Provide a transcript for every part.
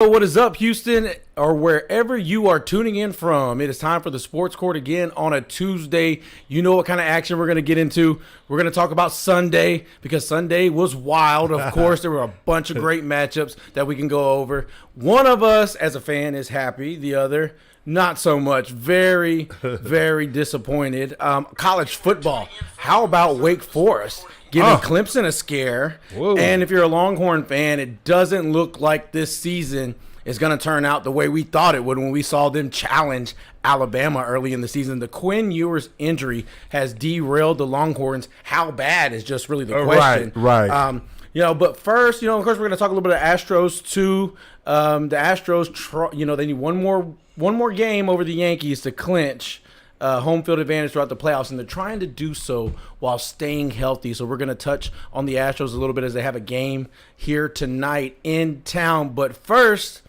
What is up, Houston, or wherever you are tuning in from? It is time for the Sports Court again on a Tuesday. You know what kind of action we're going to get into. We're going to talk about Sunday because Sunday was wild. Of course, there were a bunch of great matchups that we can go over. One of us, as a fan, is happy. The other, not so much. Very, very disappointed. College football. How about Wake Forest? Giving Clemson a scare. Whoa. And if you're a Longhorn fan, it doesn't look like this season is going to turn out the way we thought it would when we saw them challenge Alabama early in the season. The Quinn Ewers injury has derailed the Longhorns. How bad is just really the question. Right. But first, of course, we're going to talk a little bit of Astros too. The Astros, they need one more game over the Yankees to clinch home field advantage throughout the playoffs, and they're trying to do so while staying healthy. So we're going to touch on the Astros a little bit as they have a game here tonight in town. But first,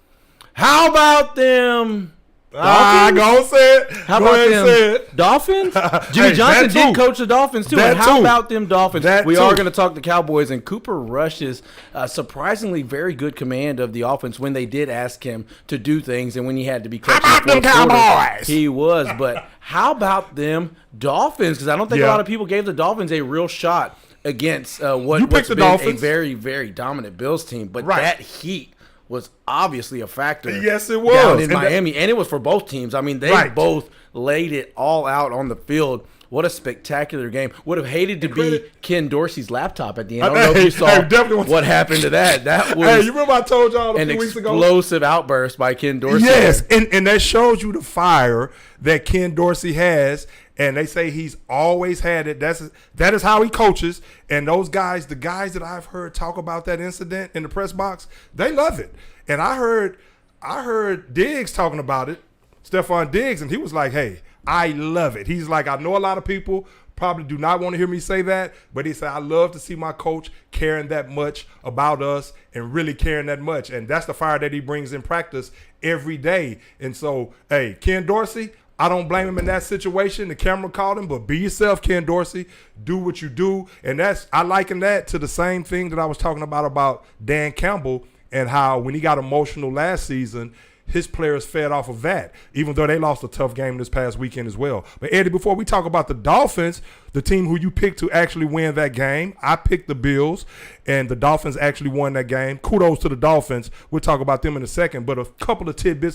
how about them Dolphins? Go say it. How about them Dolphins? Jimmy Johnson did coach the Dolphins too. And how about them Dolphins? We are going to talk the Cowboys, and Cooper Rush's surprisingly very good command of the offense when they did ask him to do things and when he had to be clutch. How about them Cowboys? He was, but how about them Dolphins? Because I don't think a lot of people gave the Dolphins a real shot against what's been Dolphins. A very, very dominant Bills team. But that heat was obviously a factor. Yes, it was. Down in Miami, and it was for both teams. I mean, they both laid it all out on the field. What a spectacular game. Would have hated to be Ken Dorsey's laptop at the end. I don't know if you saw what happened to that. That was you remember I told y'all a few weeks ago? An explosive outburst by Ken Dorsey. Yes, and that shows you the fire that Ken Dorsey has. And they say he's always had it. That is how he coaches. And those guys, the guys that I've heard talk about that incident in the press box, they love it. And I heard Diggs talking about it, Stephon Diggs, and he was like, hey, I love it. He's like, I know a lot of people probably do not want to hear me say that, but he said, I love to see my coach caring that much about us and really caring that much. And that's the fire that he brings in practice every day. And so, hey, Ken Dorsey, I don't blame him in that situation. The camera called him, but be yourself, Ken Dorsey. Do what you do. And I liken that to the same thing that I was talking about Dan Campbell and how when he got emotional last season, his players fed off of that, even though they lost a tough game this past weekend as well. But, Eddie, before we talk about the Dolphins, the team who you picked to actually win that game, I picked the Bills, and the Dolphins actually won that game. Kudos to the Dolphins. We'll talk about them in a second. But a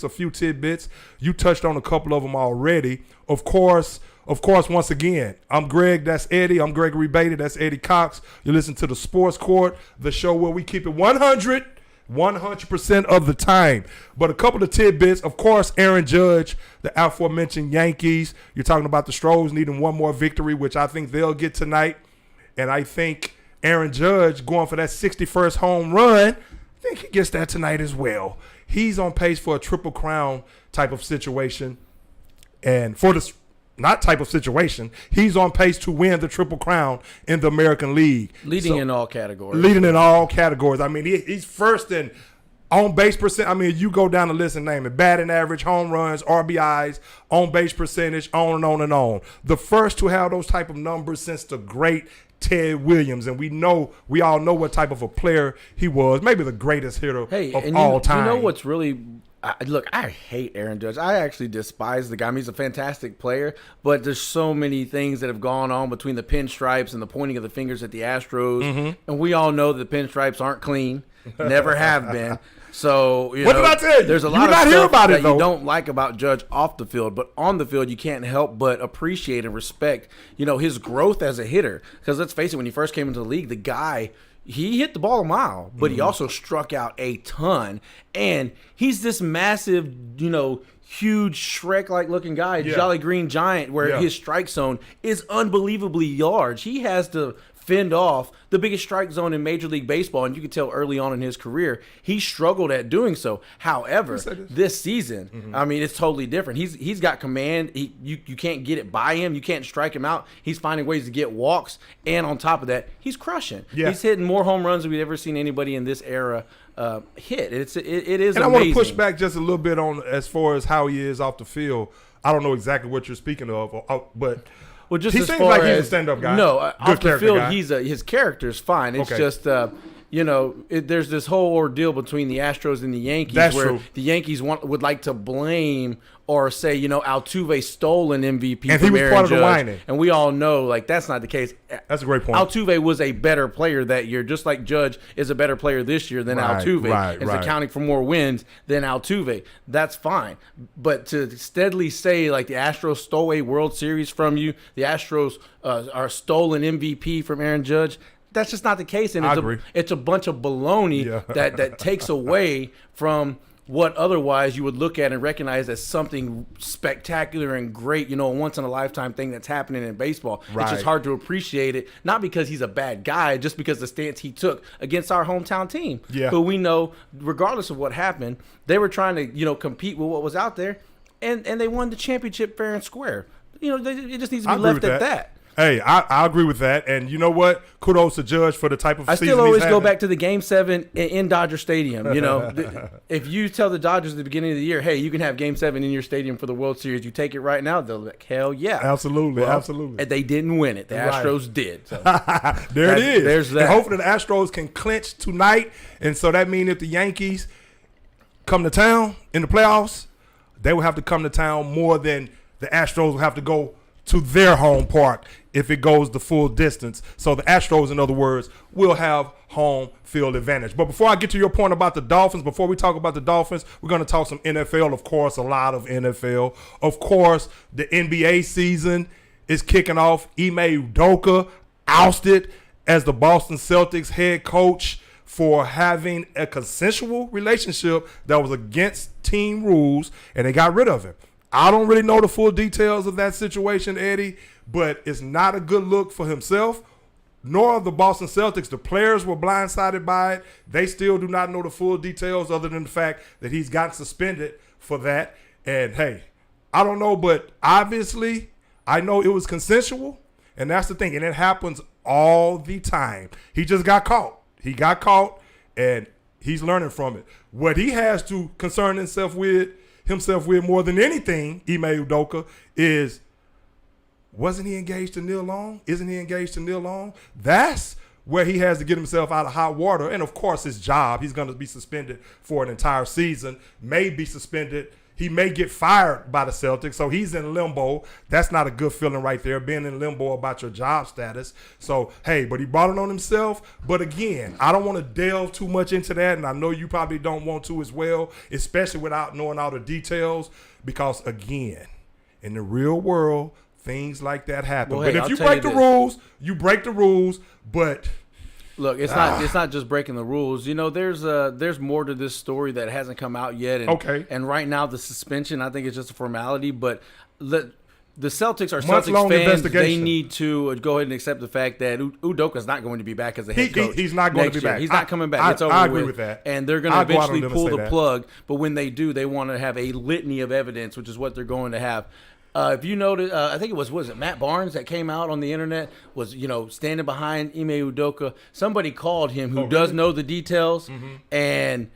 few tidbits. You touched on a couple of them already. Of course, once again, I'm Greg, that's Eddie. I'm Gregory Beatty, that's Eddie Cox. You listen to the Sports Court, the show where we keep it 100% of the time. But a couple of tidbits. Of course, Aaron Judge, the aforementioned Yankees. You're talking about the Astros needing one more victory, which I think they'll get tonight. And I think Aaron Judge going for that 61st home run, I think he gets that tonight as well. He's on pace for a triple crown type of situation. And for the not type of situation, he's on pace to win the Triple Crown in the American League. Leading in all categories. I mean, he's first in on-base percent. I mean, you go down the list and name it. Batting average, home runs, RBIs, on-base percentage, on and on and on. The first to have those type of numbers since the great Ted Williams. And we all know what type of a player he was. Maybe the greatest hitter of all time. You know what's really – look, I hate Aaron Judge. I actually despise the guy. I mean, he's a fantastic player, but there's so many things that have gone on between the pinstripes and the pointing of the fingers at the Astros. Mm-hmm. And we all know that the pinstripes aren't clean, never have been. So, what did I tell you? There's a lot of stuff that you don't like about Judge off the field, but on the field you can't help but appreciate and respect, his growth as a hitter. Because let's face it, when he first came into the league, the guy – he hit the ball a mile, but he also struck out a ton. And he's this massive, huge Shrek-like looking guy, Jolly Green Giant, where his strike zone is unbelievably large. He has to fend off the biggest strike zone in Major League Baseball, and you could tell early on in his career he struggled at doing so. However, this season, I mean, it's totally different. He's got command. You can't get it by him. You can't strike him out. He's finding ways to get walks, and on top of that, he's crushing. Yeah. He's hitting more home runs than we've ever seen anybody in this era hit. It is amazing. I want to push back just a little bit on as far as how he is off the field. I don't know exactly what you're speaking of, but – he seems like he's a stand-up guy. No, off the field, his character's fine. It's just, there's this whole ordeal between the Astros and the Yankees where true. the Yankees would like to blame or say, Altuve stole an MVP and from he was Aaron part of Judge. the whining. And we all know, that's not the case. That's a great point. Altuve was a better player that year, just like Judge is a better player this year than Altuve. Is accounting for more wins than Altuve. That's fine. But to steadily say, the Astros stole a World Series from you, the Astros are stolen MVP from Aaron Judge, that's just not the case. And it's a bunch of baloney that takes away from what otherwise you would look at and recognize as something spectacular and great, a once-in-a-lifetime thing that's happening in baseball. It's just hard to appreciate it, not because he's a bad guy, just because the stance he took against our hometown team. Yeah. Who we know, regardless of what happened, they were trying to, compete with what was out there, and they won the championship fair and square. It just needs to be left at that. Hey, I agree with that. And you know what? Kudos to Judge for the type of season I still always he's go having. back to the Game 7 in Dodger Stadium. If you tell the Dodgers at the beginning of the year, hey, you can have Game 7 in your stadium for the World Series, you take it right now, they'll be like, hell yeah. Absolutely, absolutely. And they didn't win it. The Astros did. So there it is. There's that. And hopefully the Astros can clinch tonight. And so that means if the Yankees come to town in the playoffs, they will have to come to town more than the Astros will have to go to their home park if it goes the full distance. So the Astros, in other words, will have home field advantage. But before I get to your point about the Dolphins, before we talk about the Dolphins, we're going to talk some NFL, of course, a lot of NFL. Of course, the NBA season is kicking off. Ime Udoka ousted as the Boston Celtics head coach for having a consensual relationship that was against team rules, and they got rid of him. I don't really know the full details of that situation, Eddie, but it's not a good look for himself, nor the Boston Celtics. The players were blindsided by it. They still do not know the full details other than the fact that he's gotten suspended for that. And, hey, I don't know, but obviously I know it was consensual, and that's the thing. And it happens all the time. He just got caught. He got caught, and he's learning from it. What he has to concern himself with more than anything, Ime Udoka, is wasn't he engaged to Neil Long? Isn't he engaged to Neil Long? That's where he has to get himself out of hot water. And, of course, his job, he's going to be suspended for an entire season, may be suspended. He may get fired by the Celtics, so he's in limbo. That's not a good feeling right there, being in limbo about your job status. So, hey, but he brought it on himself. But, again, I don't want to delve too much into that, and I know you probably don't want to as well, especially without knowing all the details because, again, in the real world, things like that happen. Well, but hey, if you break the rules, you break the rules, but – look, it's not just breaking the rules. There's more to this story that hasn't come out yet. And, okay. And right now, the suspension, I think it's just a formality. But the Celtics are Months-long Celtics fans. investigation. They need to go ahead and accept the fact that Udoka's not going to be back as a head coach. He's not going to be back. He's not coming back. It's over I agree with that. And they're going to eventually pull the plug. But when they do, they want to have a litany of evidence, which is what they're going to have. If you noted, I think it was Matt Barnes that came out on the internet, was, standing behind Ime Udoka. Somebody called him who does know the details and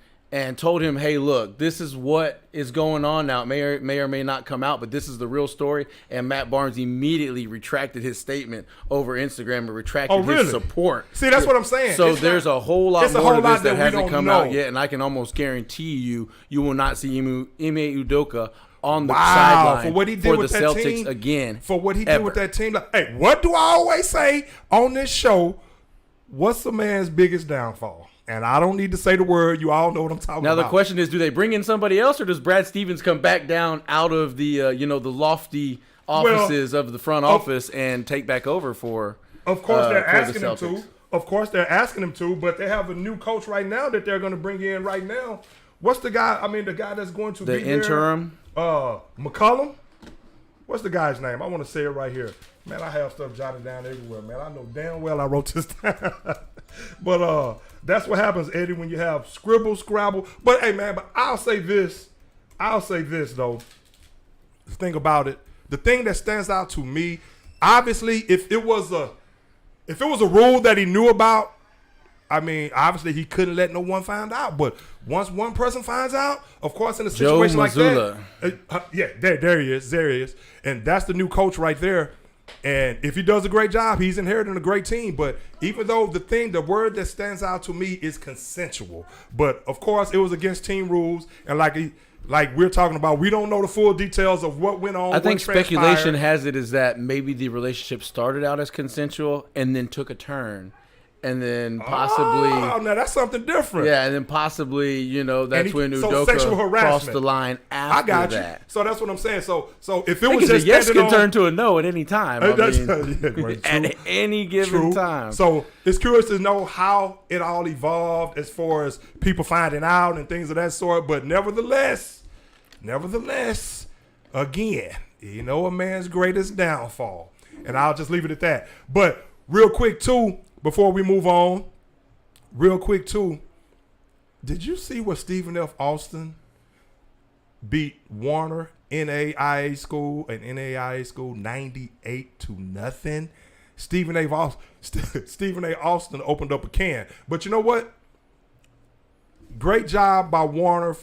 told him, hey, look, this is what is going on now. It may or may not come out, but this is the real story. And Matt Barnes immediately retracted his statement over Instagram and retracted his support. See, that's what I'm saying. So there's a whole lot more to this that hasn't come out yet, and I can almost guarantee you will not see Ime Udoka on the sideline for what he did with the that Celtics team, again. For what he did with that team. Hey, what do I always say on this show? What's a man's biggest downfall? And I don't need to say the word. You all know what I'm talking about. Now the question is, do they bring in somebody else, or does Brad Stevens come back down out of the the lofty offices of the front office and take back over for? Of course, they're asking him to. Of course, they're asking him to. But they have a new coach right now that they're going to bring in right now. What's the guy? I mean, the guy that's going to be the interim. McCollum. What's the guy's name? I want to say it right here. Man, I have stuff jotted down everywhere, man. I know damn well I wrote this down. But that's what happens, Eddie, when you have scribble, scrabble. But, hey, man, but I'll say this, though. Think about it. The thing that stands out to me, obviously, if it was a rule that he knew about, I mean, obviously he couldn't let no one find out. But once one person finds out, of course, in a situation like that, there he is, and that's the new coach right there. And if he does a great job, he's inheriting a great team. But even though the word that stands out to me is consensual. But of course, it was against team rules, and like we're talking about, we don't know the full details of what went on. I think speculation has it is that maybe the relationship started out as consensual and then took a turn. And then possibly, now that's something different. Yeah, and then possibly, that's when Udoka crossed the line after I got that. You. So that's what I'm saying. So if it was just a yes can turn to a no at any time. At any given time. So it's curious to know how it all evolved as far as people finding out and things of that sort. But nevertheless, again, a man's greatest downfall, and I'll just leave it at that. But real quick too. Before we move on, did you see what Stephen F. Austin beat Warner NAIA school 98-0? Stephen A. Austin opened up a can. But you know what? Great job by Warner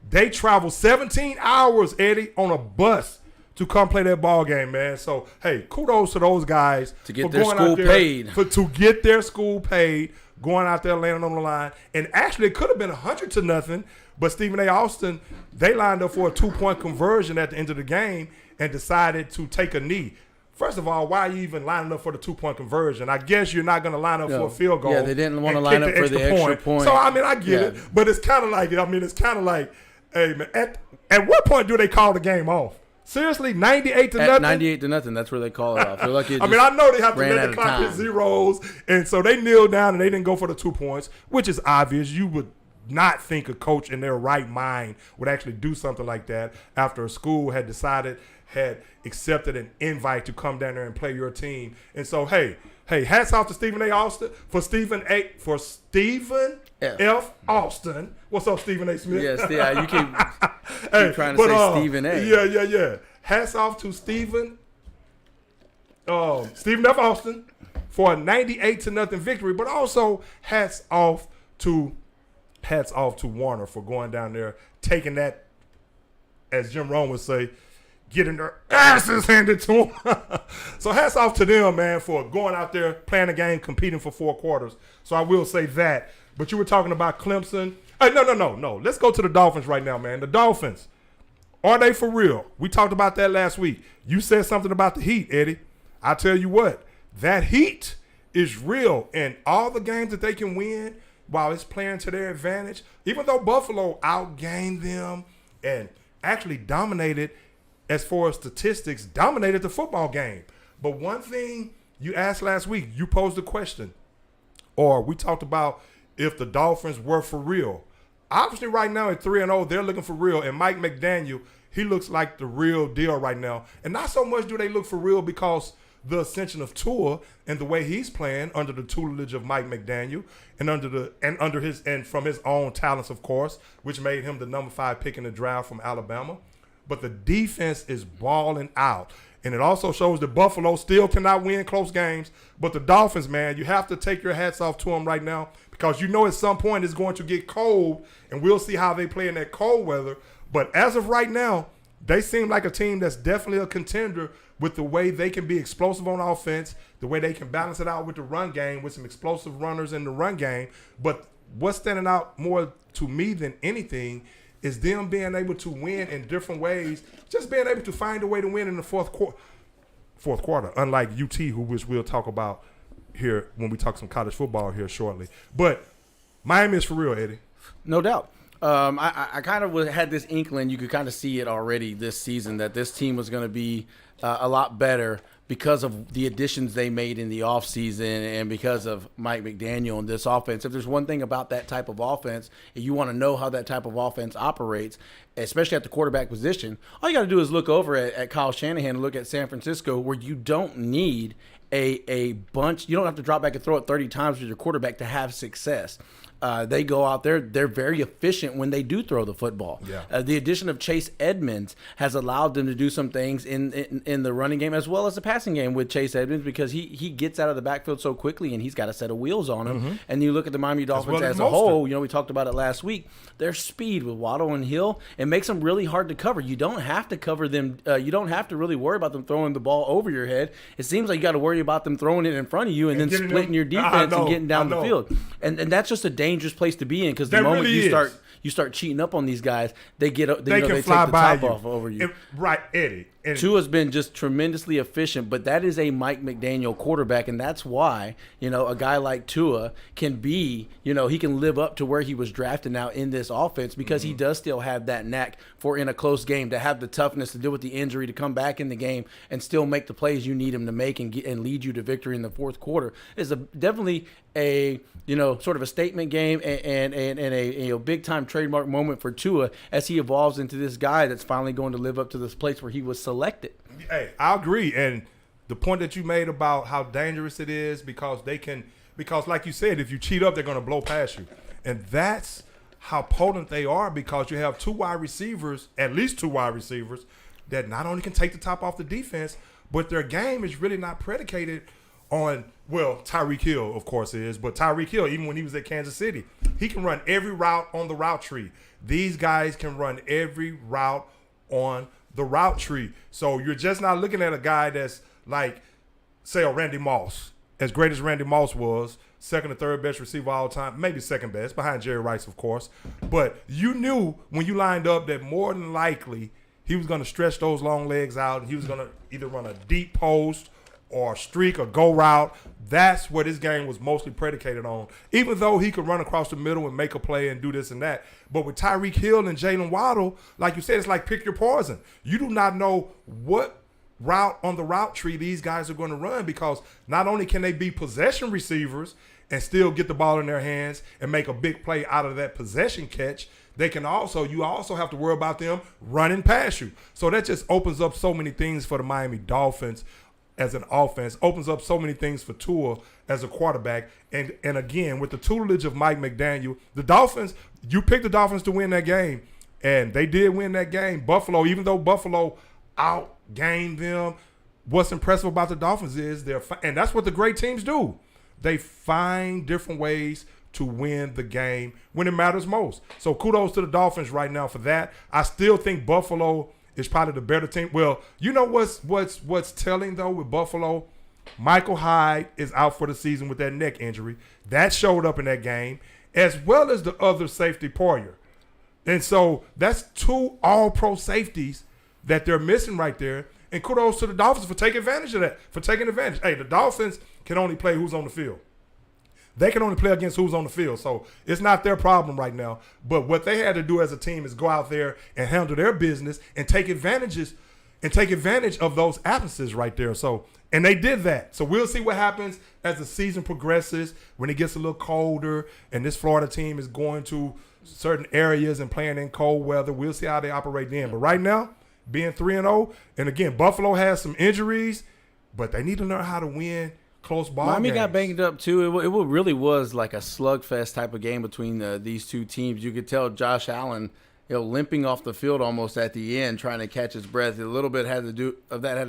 they traveled 17 hours, Eddie, on a bus to come play that ball game, man. So, hey, kudos to those guys to get their school paid. To get their school paid, going out there, landing on the line. And actually, it could have been 100-0, but Stephen A. Austin, they lined up for a 2-point conversion at the end of the game and decided to take a knee. First of all, why are you even lining up for the 2-point conversion? I guess you're not going to line up for a field goal. Yeah, they didn't want to line up for the extra point. So, I get it. But it's kind of like, hey, man, at what point do they call the game off? Seriously, 98-0. 98-0. That's where they call it off. They're lucky. I know they have to let the clock hit zeros, and so they kneeled down and they didn't go for the 2 points, which is obvious. You would not think a coach in their right mind would actually do something like that after a school had accepted an invite to come down there and play your team. And so, hey, hats off to Stephen A. Austin for Stephen F. Austin. What's up, Stephen A. Smith? Yes, you keep trying to say Stephen A. Yeah. Hats off to Stephen F. Austin for a 98-0 victory, but also hats off to Warner for going down there, taking that, as Jim Rome would say, getting their asses handed to them. So hats off to them, man, for going out there, playing a game, competing for 4 quarters. So I will say that. But you were talking about Clemson. Hey, no. Let's go to the Dolphins right now, man. The Dolphins, are they for real? We talked about that last week. You said something about the Heat, Eddie. I tell you what, that Heat is real. And all the games that they can win while it's playing to their advantage, even though Buffalo outgained them and actually dominated, as far as statistics, dominated the football game. But one thing you asked last week, you posed a question, or we talked about if the Dolphins were for real. Obviously, right now at 3-0, they're looking for real. And Mike McDaniel, he looks like the real deal right now. And not so much do they look for real because the ascension of Tua and the way he's playing under the tutelage of Mike McDaniel and from his own talents, of course, which made him the number 5 pick in the draft from Alabama. But the defense is balling out. And it also shows that Buffalo still cannot win close games. But the Dolphins, man, you have to take your hats off to them right now because you know at some point it's going to get cold, and we'll see how they play in that cold weather. But as of right now, they seem like a team that's definitely a contender with the way they can be explosive on offense, the way they can balance it out with the run game with some explosive runners in the run game. But what's standing out more to me than anything is them being able to win in different ways, just being able to find a way to win in the fourth quarter, unlike UT, which we'll talk about here when we talk some college football here shortly. But Miami is for real, Eddie. No doubt. I kind of had this inkling, you could kind of see it already this season, that this team was going to be a lot better because of the additions they made in the offseason and because of Mike McDaniel and this offense. If there's one thing about that type of offense, if you want to know how that type of offense operates, especially at the quarterback position, all you got to do is look over at Kyle Shanahan and look at San Francisco, where you don't need a bunch. You don't have to drop back and throw it 30 times with your quarterback to have success. They go out there. They're very efficient when they do throw the football. Yeah. The addition of Chase Edmonds has allowed them to do some things in the running game as well as the passing game with Chase Edmonds, because he gets out of the backfield so quickly and he's got a set of wheels on him. And you look at the Miami Dolphins as a whole, we talked about it last week, their speed with Waddle and Hill, it makes them really hard to cover. You don't have to cover them. You don't have to really worry about them throwing the ball over your head. It seems like you got to worry about them throwing it in front of you and then splitting your defense and getting down the field. And that's just a dangerous place to be in, because the moment you start cheating up on these guys, they can take the top off over you. Right, Eddie. Tua's been just tremendously efficient, but that is a Mike McDaniel quarterback, and that's why, a guy like Tua can be, he can live up to where he was drafted now in this offense, because he does still have that knack for, in a close game, to have the toughness to deal with the injury, to come back in the game and still make the plays you need him to make and lead you to victory in the fourth quarter. It's definitely a sort of a statement game and a big time trademark moment for Tua as he evolves into this guy that's finally going to live up to this place where he was selected. Hey, I agree. And the point that you made about how dangerous it is, because like you said, if you cheat up, they're going to blow past you. And that's how potent they are, because you have at least two wide receivers that not only can take the top off the defense, but their game is really not predicated on, well, Tyreek Hill, of course, is. But Tyreek Hill, even when he was at Kansas City, he can run every route on the route tree. These guys can run every route on the route tree. So you're just not looking at a guy that's like, say, a Randy Moss. As great as Randy Moss was, second or third best receiver all time, maybe second best, behind Jerry Rice, of course. But you knew when you lined up that more than likely he was going to stretch those long legs out, and he was going to either run a deep post or streak or go route. That's what his game was mostly predicated on, even though he could run across the middle and make a play and do this and that. But with Tyreek Hill and Jalen Waddle, like you said, it's like pick your poison. You do not know what route on the route tree these guys are going to run, because not only can they be possession receivers and still get the ball in their hands and make a big play out of that possession catch, you also have to worry about them running past you. So that just opens up so many things for the Miami Dolphins as an offense, opens up so many things for Tua as a quarterback. And again, with the tutelage of Mike McDaniel, the Dolphins, you picked the Dolphins to win that game, and they did win that game. Buffalo, even though Buffalo outgained them, what's impressive about the Dolphins is and that's what the great teams do. They find different ways to win the game when it matters most. So kudos to the Dolphins right now for that. I still think Buffalo is probably the better team. Well, you know what's telling though with Buffalo? Michael Hyde is out for the season with that neck injury. That showed up in that game, as well as the other safety, Poyer. And so that's two all-pro safeties that they're missing right there. And kudos to the Dolphins for taking advantage of that, Hey, the Dolphins can only play who's on the field. They can only play against who's on the field. So it's not their problem right now. But what they had to do as a team is go out there and handle their business and take advantage of those absences right there. So, and they did that. So we'll see what happens as the season progresses, when it gets a little colder and this Florida team is going to certain areas and playing in cold weather. We'll see how they operate then. But right now, being 3-0, and again, Buffalo has some injuries, but they need to learn how to win close ball Miami games. got banged up too. It really was like a slugfest type of game between these two teams. You could tell Josh Allen, limping off the field almost at the end, trying to catch his breath. A little bit had to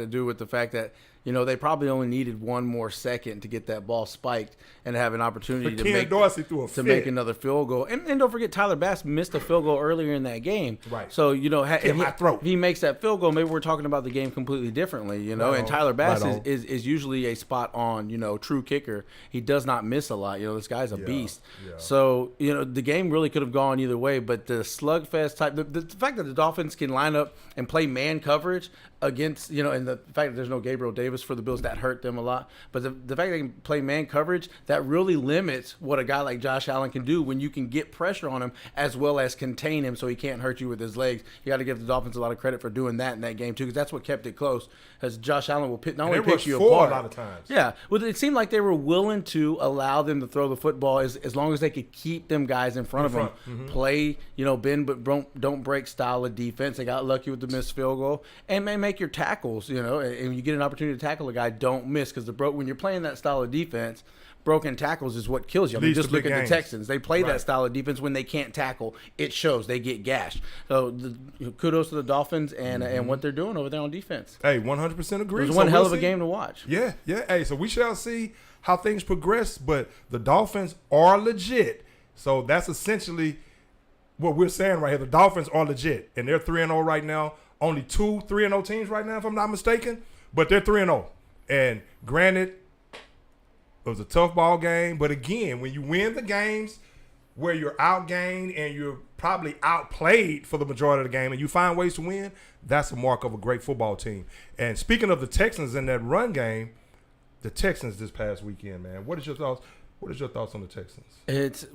do with the fact that they probably only needed one more second to get that ball spiked and have an opportunity to make another field goal. And don't forget, Tyler Bass missed a field goal earlier in that game. Right. So, if he makes that field goal, maybe we're talking about the game completely differently, And Tyler Bass is usually a spot on, true kicker. He does not miss a lot. This guy's a beast. Yeah. So, the game really could have gone either way. But the slugfest type, the fact that the Dolphins can line up and play man coverage against, and the fact that there's no Gabriel Davis for the Bills, that hurt them a lot. But the fact that they can play man coverage, that really limits what a guy like Josh Allen can do when you can get pressure on him as well as contain him so he can't hurt you with his legs. You got to give the Dolphins a lot of credit for doing that in that game too, because that's what kept it close. Because Josh Allen will not only pick you apart. A lot of times. Yeah, well, it seemed like they were willing to allow them to throw the football as long as they could keep them guys in front of them. Mm-hmm. Play, bend but don't break style of defense. They got lucky with the missed field goal and may make your tackles. And when you get an opportunity to tackle a guy, don't miss, because when you're playing that style of defense, broken tackles is what kills you. I mean, Leads just to look big at games. the Texans. They play Right. that style of defense when they can't tackle. It shows. They get gashed. So kudos to the Dolphins and what they're doing over there on defense. Hey, 100% agree. It was So one hell we'll of a see. game to watch. Yeah. Hey, so we shall see how things progress, but the Dolphins are legit. So that's essentially what we're saying right here. The Dolphins are legit, and they're 3-0 right now. Only 2 3-0 teams right now, if I'm not mistaken, but they're 3-0. And granted, it was a tough ball game, but again, when you win the games where you're outgained and you're probably outplayed for the majority of the game and you find ways to win, that's a mark of a great football team. And speaking of the Texans in that run game, the Texans this past weekend, man, what is your thoughts? What is your thoughts on the Texans? It's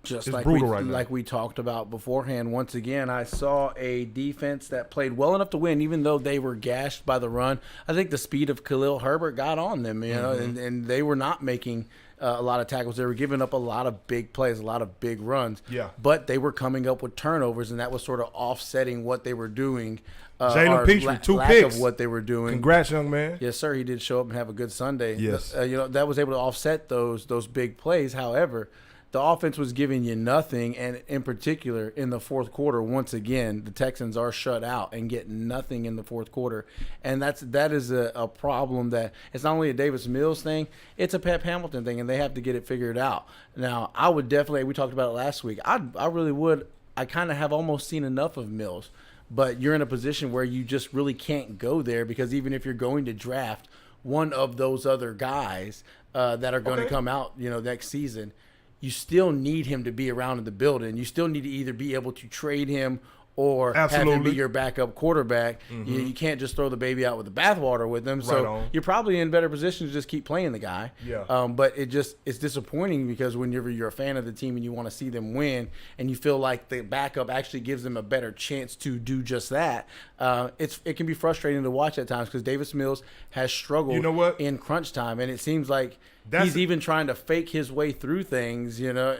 just It's like brutal right now. like we talked about beforehand. Once again, I saw a defense that played well enough to win, even though they were gashed by the run. I think the speed of Khalil Herbert got on them, you know, and they were not making a lot of tackles. They were giving up a lot of big plays, a lot of big runs. Yeah. But they were coming up with turnovers, and that was sort of offsetting what they were doing. Jalen or Petrie, 2 lack picks. of what they were doing. Congrats, young man. Yes, sir. He did show up and have a good Sunday. Yes. You know, that was able to offset those big plays. However, the offense was giving you nothing, and in particular in the fourth quarter, once again, the Texans are shut out and get nothing in the fourth quarter, and that is a problem. That it's not only a Davis Mills thing, it's a Pep Hamilton thing, and they have to get it figured out. Now, I would definitely, we talked about it last week, I really would. I kind of have almost seen enough of Mills. But you're in a position where you just really can't go there, because even if you're going to draft one of those other guys that are going to come out, you know, next season, you still need him to be around in the building. You still need to either be able to trade him or have him be your backup quarterback. You can't just throw the baby out with the bathwater with him. So you're probably in better position to just keep playing the guy. Yeah. But it's disappointing, because whenever you're a fan of the team and you want to see them win, and you feel like the backup actually gives them a better chance to do just that, it can be frustrating to watch at times, because Davis Mills has struggled in crunch time, and it seems like he's even trying to fake his way through things. You know,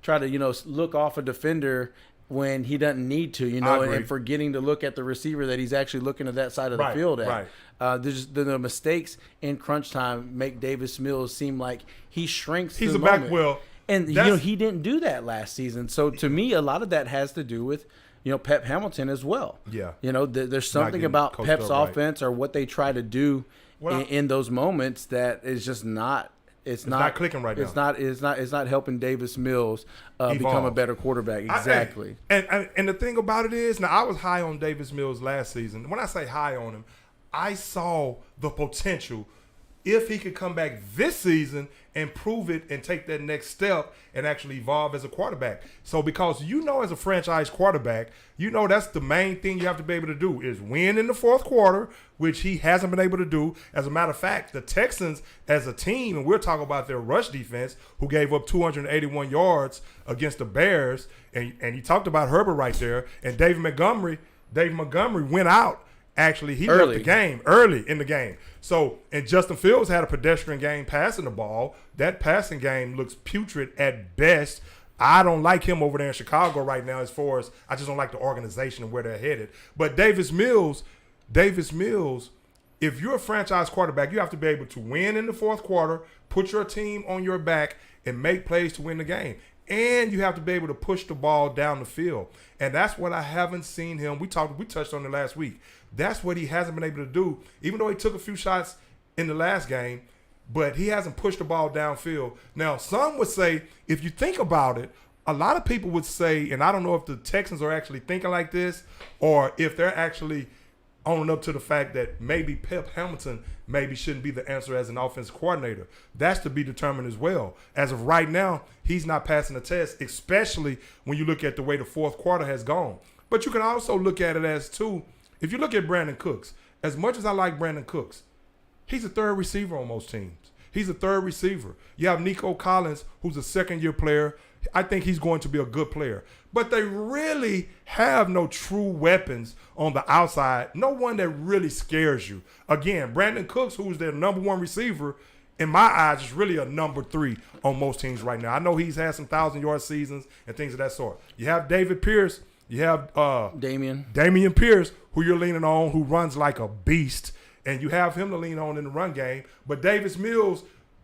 try to look off a defender when he doesn't need to, you know, and forgetting to look at the receiver that he's actually looking at that side of the field at. The mistakes in crunch time make Davis Mills seem like he shrinks. He's the a moment. back well. And, he didn't do that last season. So, to me, a lot of that has to do with, Pep Hamilton as well. Yeah. There's something about Pep's offense or what they try to do in those moments that is just not. It's not clicking right now. It's not helping Davis Mills become a better quarterback. Exactly. And the thing about it is, now I was high on Davis Mills last season. When I say high on him, I saw the potential if he could come back this season and prove it and take that next step and actually evolve as a quarterback. So because as a franchise quarterback, that's the main thing you have to be able to do is win in the fourth quarter, which he hasn't been able to do. As a matter of fact, the Texans as a team, and we're talking about their rush defense, who gave up 281 yards against the Bears, and you talked about Herbert right there, and David Montgomery went out. Actually, he left the game early in the game. So, and Justin Fields had a pedestrian game passing the ball. That passing game looks putrid at best. I don't like him over there in Chicago right now, as far as I just don't like the organization and where they're headed. But Davis Mills, if you're a franchise quarterback, you have to be able to win in the fourth quarter, put your team on your back, and make plays to win the game. And you have to be able to push the ball down the field. And that's what I haven't seen him. We touched on it last week. That's what he hasn't been able to do, even though he took a few shots in the last game, but he hasn't pushed the ball downfield. Now, some would say, if you think about it, a lot of people would say, and I don't know if the Texans are actually thinking like this or if they're actually owning up to the fact that maybe Pep Hamilton maybe shouldn't be the answer as an offensive coordinator. That's to be determined as well. As of right now, he's not passing the test, especially when you look at the way the fourth quarter has gone. But you can also look at it as, too, if you look at Brandon Cooks, as much as I like Brandon Cooks, he's a third receiver on most teams. He's a third receiver. You have Nico Collins, who's a second-year player. I think he's going to be a good player. But they really have no true weapons on the outside, no one that really scares you. Again, Brandon Cooks, who's their number one receiver, in my eyes, is really a number 3 on most teams right now. I know he's had some 1,000-yard seasons and things of that sort. You have David Pierce. You have Damian Pierce, who you're leaning on, who runs like a beast, and you have him to lean on in the run game. But Davis Mills,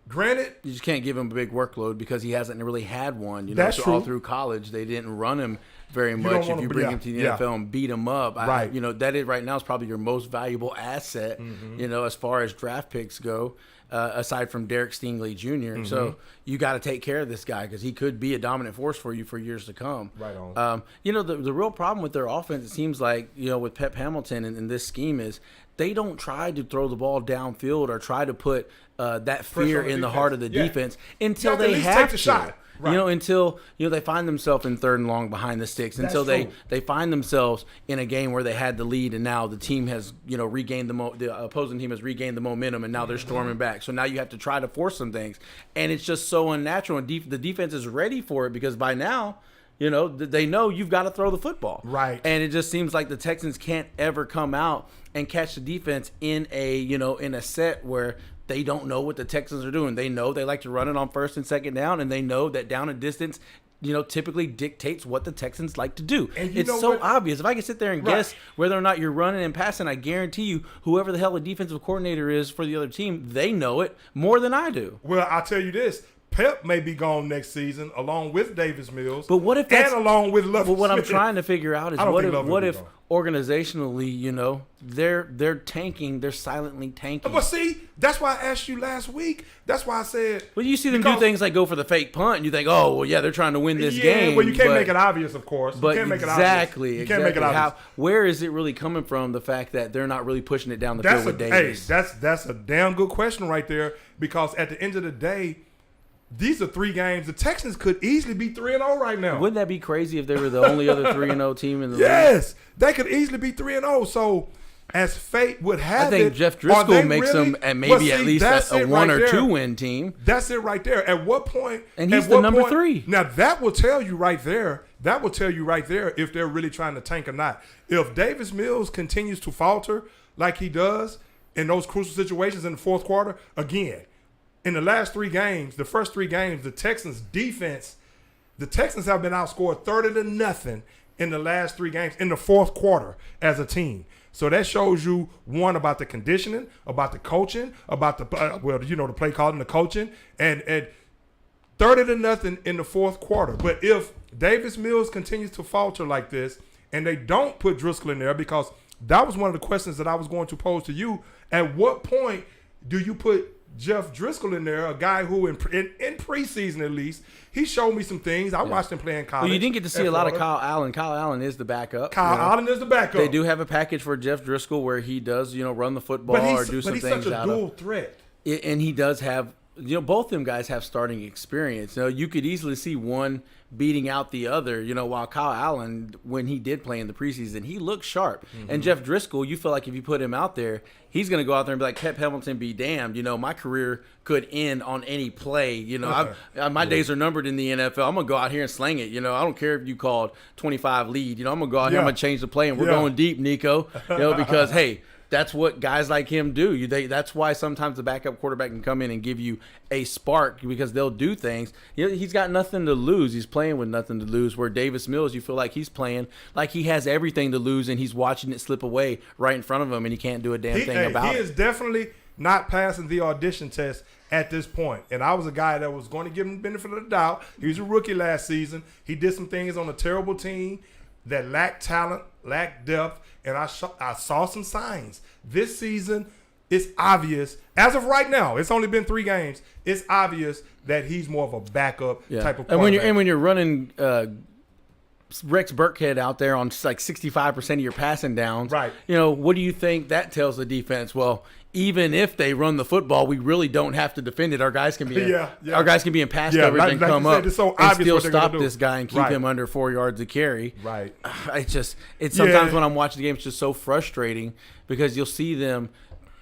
Granted, you just can't give him a big workload because he hasn't really had one. That's so true. all through college, they didn't run him very much. If you bring him to the NFL and beat him up, right. That is right now is probably your most valuable asset, as far as draft picks go, aside from Derek Stingley Jr. So you got to take care of this guy because he could be a dominant force for you for years to come. Right on. The real problem with their offense, it seems like, with Pep Hamilton and this scheme is they don't try to throw the ball downfield or try to put that fear in the heart of the defense until they have to. Shot. Right. Until they find themselves in 3rd and long behind the sticks. That's until they find themselves in a game where they had the lead and now the team has regained the opposing team has regained the momentum and now they're storming back. So now you have to try to force some things, and it's just so unnatural. And the defense is ready for it because by now, they know you've got to throw the football. Right. And it just seems like the Texans can't ever come out and catch the defense in a set where they don't know what the Texans are doing. They know they like to run it on 1st and 2nd down, and they know that down and distance, typically dictates what the Texans like to do. And it's so obvious. If I can sit there and guess whether or not you're running and passing, I guarantee you, whoever the hell the defensive coordinator is for the other team, they know it more than I do. Well, I'll tell you this. Pep may be gone next season, along with Davis Mills. But what if that's, and along with Lovie Well, what Smith. I'm trying to figure out is what if organizationally, they're tanking, they're silently tanking. But see, that's why I asked you last week. That's why I said. Well, you see them do things like go for the fake punt, and you think, oh, well, yeah, they're trying to win this game. Well, you can't make it obvious, of course. But you can't make exactly, it obvious. You can't make it obvious. Where is it really coming from? The fact that they're not really pushing it down the field with Davis. Hey, that's a damn good question right there. Because at the end of the day, these are 3 games. The Texans could easily be 3-0 right now. Wouldn't that be crazy if they were the only other 3-0 team in the league? Yes, they could easily be 3-0. So, as fate would have it, I think Jeff Driscoll makes them at maybe at least a 1 or 2 win team. That's it right there. At what point? And he's the number 3. Now, that will tell you right there. That will tell you right there if they're really trying to tank or not. If Davis Mills continues to falter like he does in those crucial situations in the 4th quarter, again, in the last 3 games, the first 3 games, the Texans have been outscored 30-0 in the last 3 games in the 4th quarter as a team. So that shows you, one, about the conditioning, about the coaching, about the the play calling, the coaching, and 30-0 in the 4th quarter. But if Davis Mills continues to falter like this, and they don't put Driscoll in there, because that was one of the questions that I was going to pose to you. At what point do you put Jeff Driscoll in there, a guy who in preseason at least, he showed me some things. I watched him play in college. Well, you didn't get to see a lot of Kyle Allen. Kyle Allen is the backup. Allen is the backup. They do have a package for Jeff Driscoll where he does, run the football or do some things out of. But he's such a dual threat. And he does have, both of them guys have starting experience. You could easily see one beating out the other, while Kyle Allen, when he did play in the preseason, he looked sharp. Mm-hmm. And Jeff Driscoll, you feel like if you put him out there, he's going to go out there and be like, Pep Hamilton be damned. My career could end on any play. My days are numbered in the NFL. I'm going to go out here and slang it. I don't care if you called 25 lead. I'm going to go out here, I'm going to change the play, and we're going deep, Nico, because, hey, that's what guys like him do. That's why sometimes the backup quarterback can come in and give you a spark because they'll do things. He's got nothing to lose. He's playing with nothing to lose. Where Davis Mills, you feel like he's playing like he has everything to lose, and he's watching it slip away right in front of him, and he can't do a damn thing about it. He is definitely not passing the audition test at this point. And I was a guy that was going to give him the benefit of the doubt. He was a rookie last season. He did some things on a terrible team that lacked talent, lacked depth, and I saw some signs. This season, it's obvious. As of right now, it's only been 3 games. It's obvious that he's more of a backup type of quarterback. And when you're running Rex Burkhead out there on like 65% of your passing downs, right? What do you think that tells the defense? Well, even if they run the football, we really don't have to defend it. Our guys can be our guys can be in pass coverage and come up and still stop this guy and keep him under 4 yards of carry. Right. It's sometimes when I'm watching the game, it's just so frustrating because you'll see them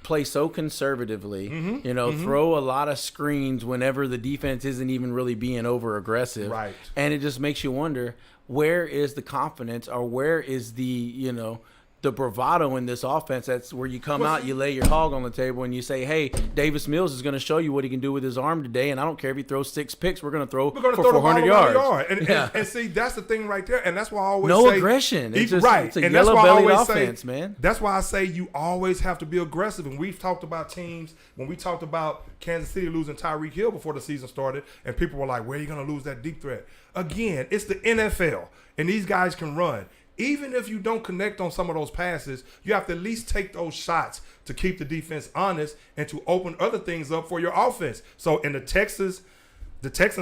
play so conservatively, throw a lot of screens whenever the defense isn't even really being over aggressive. Right. And it just makes you wonder, where is the confidence, or where is the, the bravado in this offense. That's where you come out, you lay your hog on the table, and you say, hey, Davis Mills is going to show you what he can do with his arm today, and I don't care if he throws 6 picks, we're going to throw for 400 yards. And see, that's the thing right there, and that's why I always say. No say, aggression. It's it's a yellow-belly offense, man. That's why I say you always have to be aggressive, and we've talked about teams, when we talked about Kansas City losing Tyreek Hill before the season started, and people were like, where are you going to lose that deep threat? Again, it's the NFL, and these guys can run. Even if you don't connect on some of those passes, you have to at least take those shots to keep the defense honest and to open other things up for your offense. So in the Texans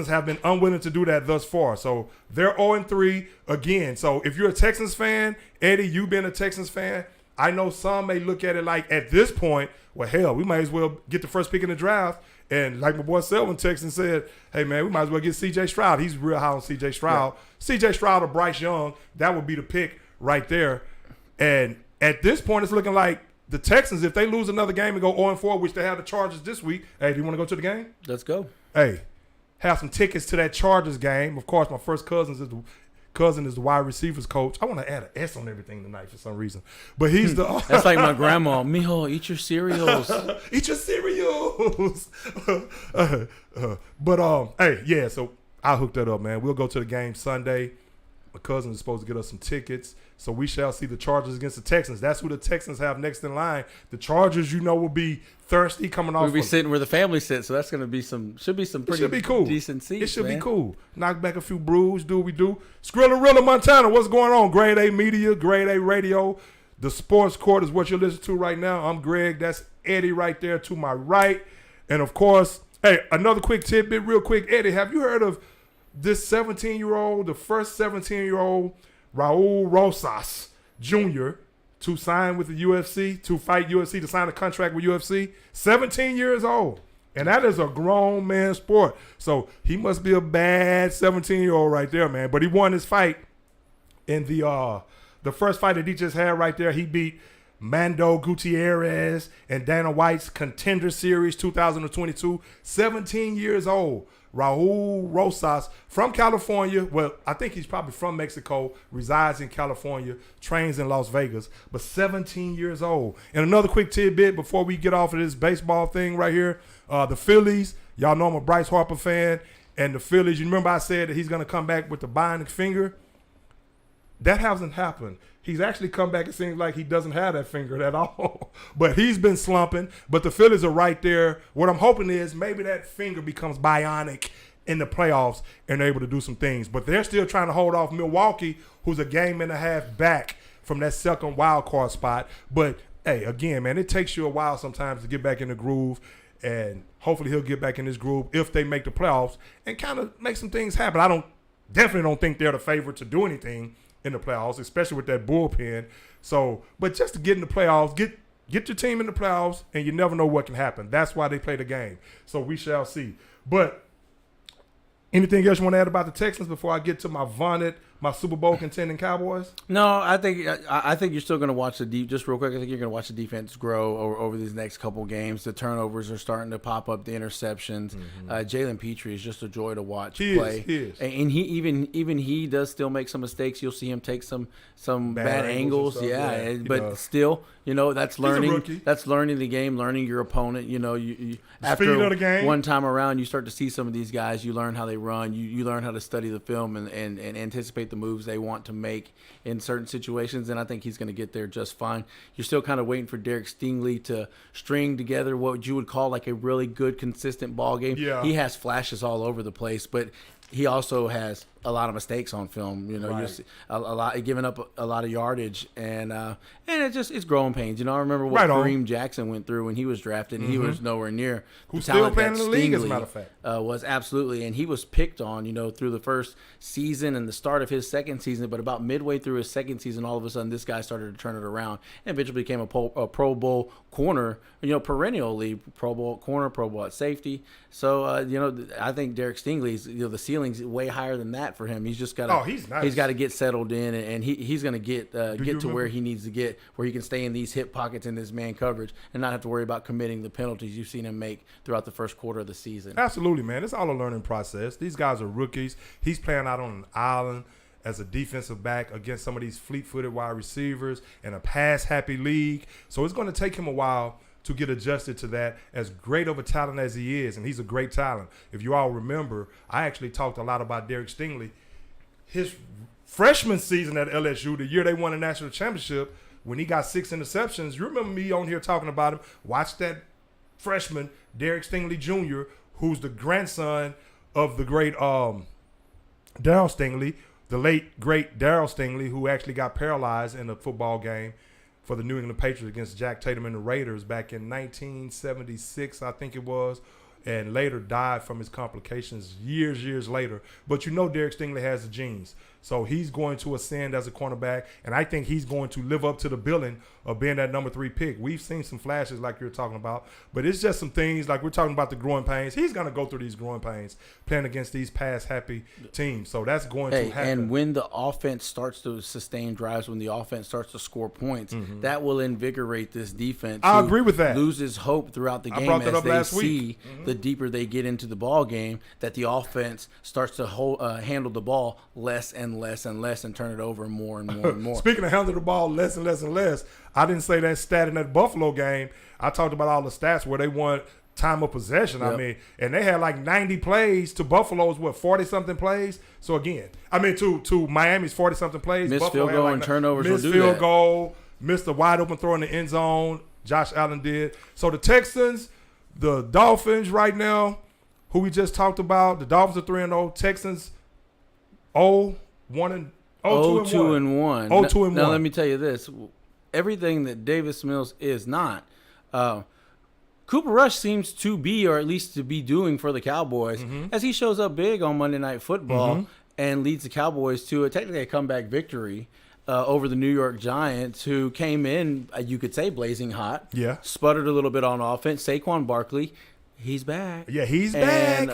have been unwilling to do that thus far. So they're 0-3 again. So if you're a Texans fan, Eddie, you being a Texans fan, I know some may look at it like at this point, well, hell, we might as well get the first pick in the draft. And like my boy Selwyn Texan said, hey, man, we might as well get C.J. Stroud. He's real high on C.J. Stroud. Yeah. C.J. Stroud or Bryce Young, that would be the pick right there. And at this point, it's looking like the Texans, if they lose another game and go 0-4, which they have the Chargers this week, hey, do you want to go to the game? Let's go. Hey, have some tickets to that Chargers game. Of course, my first cousin is the wide receivers coach. I want to add an S on everything tonight for some reason. But he's the That's like my grandma. Mijo, eat your cereals. Eat your cereals. Hey, yeah, so I hooked that up, man. We'll go to the game Sunday. My cousin is supposed to get us some tickets. So we shall see the Chargers against the Texans. That's who the Texans have next in line. The Chargers, will be thirsty coming off. We'll be sitting where the family sits, so that's going to be should be pretty cool. Decent seats. It should be cool. Knock back a few brews, do what we do. Skrilla Montana, what's going on? Grade A Media, Grade A Radio. The Sports Court is what you're listening to right now. I'm Greg. That's Eddie right there to my right. And, of course, hey, another quick tidbit real quick. Eddie, have you heard of this 17-year-old, the first 17-year-old Raul Rosas Jr. to sign with the UFC, to fight UFC, to sign a contract with UFC? 17 years old. And that is a grown man sport. So he must be a bad 17-year-old right there, man. But he won his fight in the first fight that he just had right there. He beat Mando Gutierrez and Dana White's Contender Series 2022. 17 years old. Raul Rosas from California. Well, I think he's probably from Mexico, resides in California, trains in Las Vegas, but 17 years old. And another quick tidbit before we get off of this baseball thing right here. The Phillies, y'all know I'm a Bryce Harper fan, and the Phillies, you remember I said that he's going to come back with the bionic finger? That hasn't happened. He's actually come back. It seems like he doesn't have that finger at all. But he's been slumping. But the Phillies are right there. What I'm hoping is maybe that finger becomes bionic in the playoffs and they're able to do some things. But they're still trying to hold off Milwaukee, who's a game and a half back from that second wild card spot. But, hey, again, man, it takes you a while sometimes to get back in the groove. And hopefully he'll get back in this groove if they make the playoffs and kind of make some things happen. I definitely don't think they're the favorite to do anything in the playoffs, especially with that bullpen. So, but just to get in the playoffs, get your team in the playoffs, and you never know what can happen. That's why they play the game. So we shall see. But anything else you want to add about the Texans before I get to my Super Bowl contending Cowboys? No, I think you're still going to watch just real quick. I think you're going to watch the defense grow over these next couple games. The turnovers are starting to pop up. The interceptions. Mm-hmm. Jalen Petrie is just a joy to watch play. He is. And he even he does still make some mistakes. You'll see him take some bad angles. Yeah, but still, that's learning. That's learning the game, learning your opponent. You after one time around, you start to see some of these guys. You learn how they run. You learn how to study the film and anticipate the moves they want to make in certain situations, and I think he's going to get there just fine. You're still kind of waiting for Derek Stingley to string together what you would call like a really good, consistent ball game. Yeah. He has flashes all over the place, but he also has a lot of mistakes on film. Right. You're a lot giving up a lot of yardage, and it's growing pains. I remember what Kareem Jackson went through when he was drafted, and he was nowhere near who's the still talent playing that in the league, as a Stingley, matter of fact. Was absolutely, and he was picked on, through the first season and the start of his second season. But about midway through his second season, all of a sudden, this guy started to turn it around, and eventually became a Pro Bowl corner, perennially Pro Bowl corner, Pro Bowl at safety. So I think Derek Stingley's, the ceiling's way higher than that for him. He's just got to. Oh, he's nice. He's got to get settled in, and he's going to get to where he needs to get, where he can stay in these hip pockets in this man coverage and not have to worry about committing the penalties you've seen him make throughout the first quarter of the season. Absolutely, man. It's all a learning process. These guys are rookies. He's playing out on an island, as a defensive back against some of these fleet-footed wide receivers in a pass-happy league. So it's going to take him a while to get adjusted to that, as great of a talent as he is, and he's a great talent. If you all remember, I actually talked a lot about Derek Stingley. His freshman season at LSU, the year they won the national championship, when he got 6 interceptions, you remember me on here talking about him. Watch that freshman, Derek Stingley Jr., who's the grandson of the great Darryl Stingley, the late, great Darryl Stingley, who actually got paralyzed in a football game for the New England Patriots against Jack Tatum and the Raiders back in 1976, I think it was, and later died from his complications years later. But you know Derek Stingley has the genes. So he's going to ascend as a cornerback, and I think he's going to live up to the billing of being that number 3 pick. We've seen some flashes like you're talking about, but it's just some things like we're talking about the growing pains. He's going to go through these growing pains playing against these pass-happy teams. So that's going to happen. And when the offense starts to sustain drives, when the offense starts to score points, that will invigorate this defense. I agree with that. Loses hope throughout the game as they see the deeper they get into the ball game, that the offense starts to handle the ball less and less and turn it over more and more and more. Speaking of handling the ball less and less, I didn't say that stat in that Buffalo game. I talked about all the stats where they won time of possession. Yep. I mean, and they had like 90 plays to Buffalo's 40-something plays. So again, I mean to Miami's 40-something plays. Missed Buffalo field goal and turnovers. Missed field goal, missed a wide open throw in the end zone. Josh Allen did. So the Texans, the Dolphins right now, who we just talked about, the Dolphins are 3-0, Texans 0-2-1. 0-2-1. Now let me tell you this: everything that Davis Mills is not, Cooper Rush seems to be, or at least to be doing for the Cowboys, as he shows up big on Monday Night Football and leads the Cowboys to technically a comeback victory over the New York Giants, who came in, you could say, blazing hot. Yeah, sputtered a little bit on offense. Saquon Barkley, he's back. Yeah, he's back.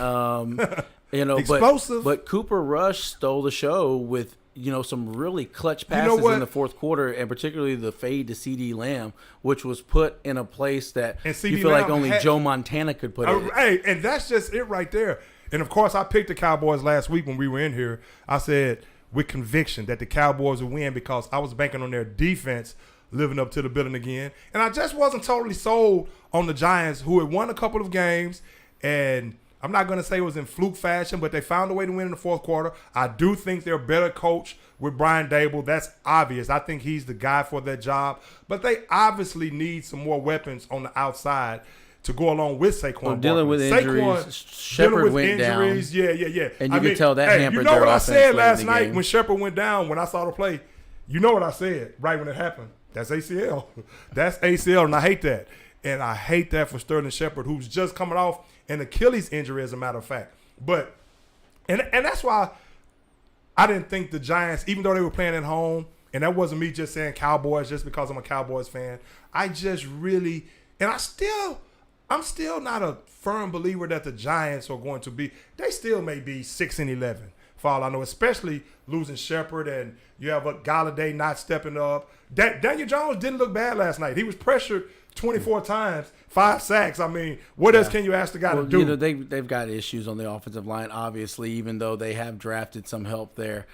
Explosive. But Cooper Rush stole the show with some really clutch passes in the fourth quarter, and particularly the fade to CeeDee Lamb, which was put in a place that you feel like only Joe Montana could put it. Hey, and that's just it right there. And of course, I picked the Cowboys last week when we were in here. I said with conviction that the Cowboys would win because I was banking on their defense living up to the billing again, and I just wasn't totally sold on the Giants, who had won a couple of games, and I'm not going to say it was in fluke fashion, but they found a way to win in the fourth quarter. I do think they're a better coach with Brian Dable. That's obvious. I think he's the guy for that job. But they obviously need some more weapons on the outside to go along with Saquon. Dealing with injuries. Shepard went down. Yeah. And you could tell that hampered their offense. You know what I said last night when Shepard went down, when I saw the play? You know what I said right when it happened? That's ACL. That's ACL, and I hate that. And I hate that for Sterling Shepard, who's just coming off an Achilles injury, as a matter of fact. But and that's why I didn't think the Giants, even though they were playing at home, and that wasn't me just saying Cowboys just because I'm a Cowboys fan. I just really, and I'm still not a firm believer that the Giants are going to be. They still may be 6-11 for all I know, especially losing Shepard, and you have a Galladay not stepping up. Daniel Jones didn't look bad last night. He was pressured 24 times, 5 sacks. I mean, what else can you ask the guy to do? They've got issues on the offensive line, obviously, even though they have drafted some help there.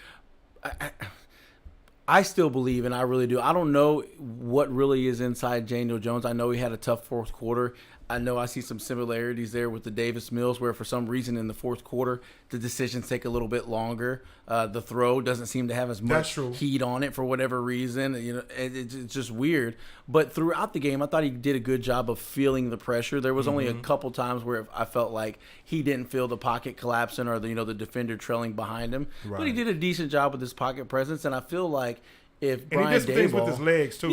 I still believe, and I really do. I don't know what really is inside Daniel Jones. I know he had a tough fourth quarter. I know I see some similarities there with the Davis Mills, where for some reason in the fourth quarter, the decisions take a little bit longer. The throw doesn't seem to have as much heat on it for whatever reason. It's just weird. But throughout the game, I thought he did a good job of feeling the pressure. There was only a couple times where I felt like he didn't feel the pocket collapsing or the defender trailing behind him. Right. But he did a decent job with his pocket presence, and I feel like if Brian Daboll, things with his legs too,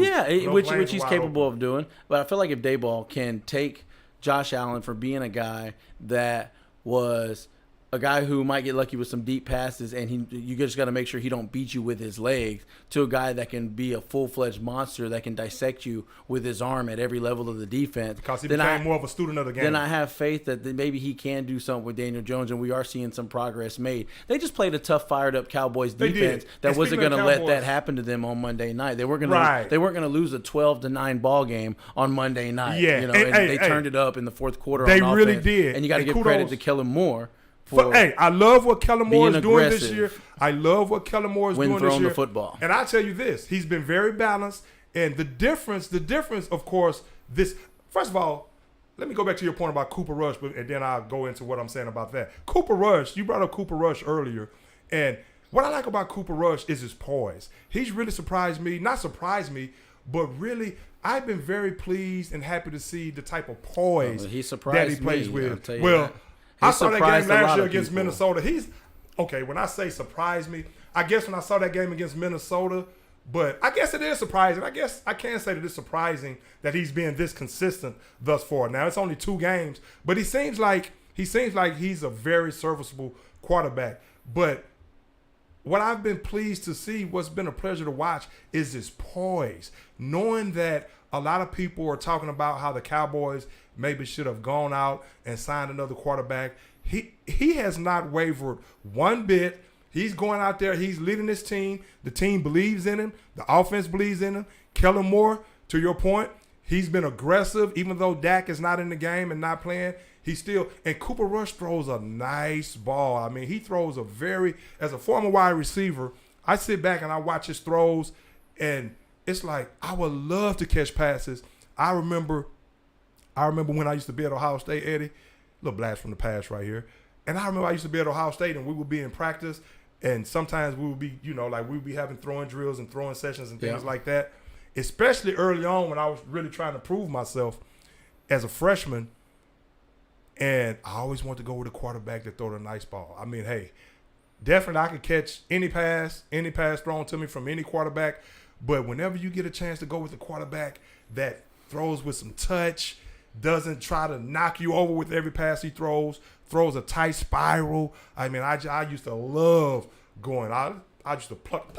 which he's capable of doing, but I feel like if Daboll can take Josh Allen for being a guy that was a guy who might get lucky with some deep passes, and you just got to make sure he don't beat you with his legs, to a guy that can be a full-fledged monster that can dissect you with his arm at every level of the defense. Because he became more of a student of the game. Then I have faith that maybe he can do something with Daniel Jones, and we are seeing some progress made. They just played a tough, fired-up Cowboys defense that wasn't going to let that happen to them on Monday night. They weren't going to lose a 12-9 ball game on Monday night. Yeah, and they turned it up in the fourth quarter. They on really offense. did, and you got to give credit to Kellen Moore, Hey, I love what Kellen Moore is doing this aggressive year. I love what Kellen Moore is doing this year. When throwing the football. And I tell you this, he's been very balanced. And the difference, of course, first of all, let me go back to your point about Cooper Rush, and then I'll go into what I'm saying about that. Cooper Rush, you brought up Cooper Rush earlier, and what I like about Cooper Rush is his poise. He's really not surprised me, but really I've been very pleased and happy to see the type of poise that he plays with. Well, I saw that game last year against Minnesota. When I say surprised me, I guess when I saw that game against Minnesota, but I guess it is surprising. I guess I can say that it's surprising that he's been this consistent thus far. Now it's only 2 games, but he seems like he's a very serviceable quarterback. But what I've been pleased to see, what's been a pleasure to watch, is his poise. Knowing that a lot of people are talking about how the Cowboys maybe should have gone out and signed another quarterback. He has not wavered one bit. He's going out there. He's leading his team. The team believes in him. The offense believes in him. Kellen Moore, to your point, he's been aggressive. Even though Dak is not in the game and not playing, and Cooper Rush throws a nice ball. I mean, he throws as a former wide receiver, I sit back and I watch his throws, and it's like I would love to catch passes. I remember when I used to be at Ohio State, Eddie, little blast from the past right here. And I remember I used to be at Ohio State, and we would be in practice, and sometimes we would be, we would be having throwing drills and throwing sessions and things like that, especially early on when I was really trying to prove myself as a freshman. And I always wanted to go with a quarterback that throw a nice ball. I mean, hey, definitely I could catch any pass thrown to me from any quarterback, but whenever you get a chance to go with a quarterback that throws with some touch, doesn't try to knock you over with every pass he throws a tight spiral. I mean, I used to love going. I used to pluck.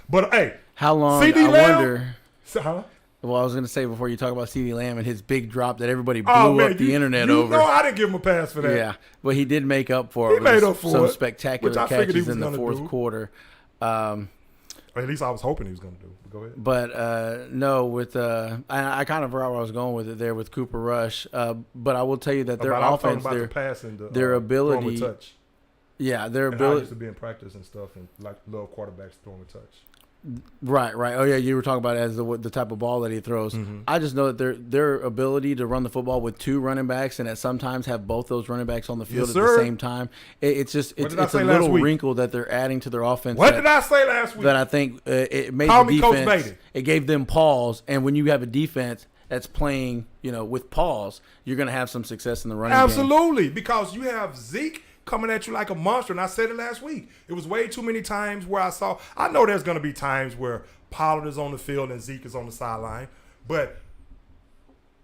But hey, how long? CD Lamb, wonder. Huh? Well, I was going to say before you talk about CD Lamb and his big drop that everybody blew up the internet over. No, I didn't give him a pass for that. Yeah, but he did make up for it. He made up for some spectacular catches in the fourth quarter. Or at least I was hoping he was going to do. Go ahead. But no, I kind of forgot where I was going with it there with Cooper Rush. But I will tell you that their offense, their ability, touch. Yeah, their and ability. I used to be in practice and stuff, and love quarterbacks throwing a touch. Right. Oh yeah, you were talking about it as the type of ball that he throws. Mm-hmm. I just know that their ability to run the football with 2 running backs and at sometimes have both those running backs on the field at the same time. It's a little wrinkle that they're adding to their offense. What did I say last week? That I think it made the defense. It gave them pause, and when you have a defense that's playing, with pause, you're going to have some success in the running game. Absolutely, because you have Zeke coming at you like a monster, and I said it last week. It was way too many times where I know there's going to be times where Pollard is on the field and Zeke is on the sideline, but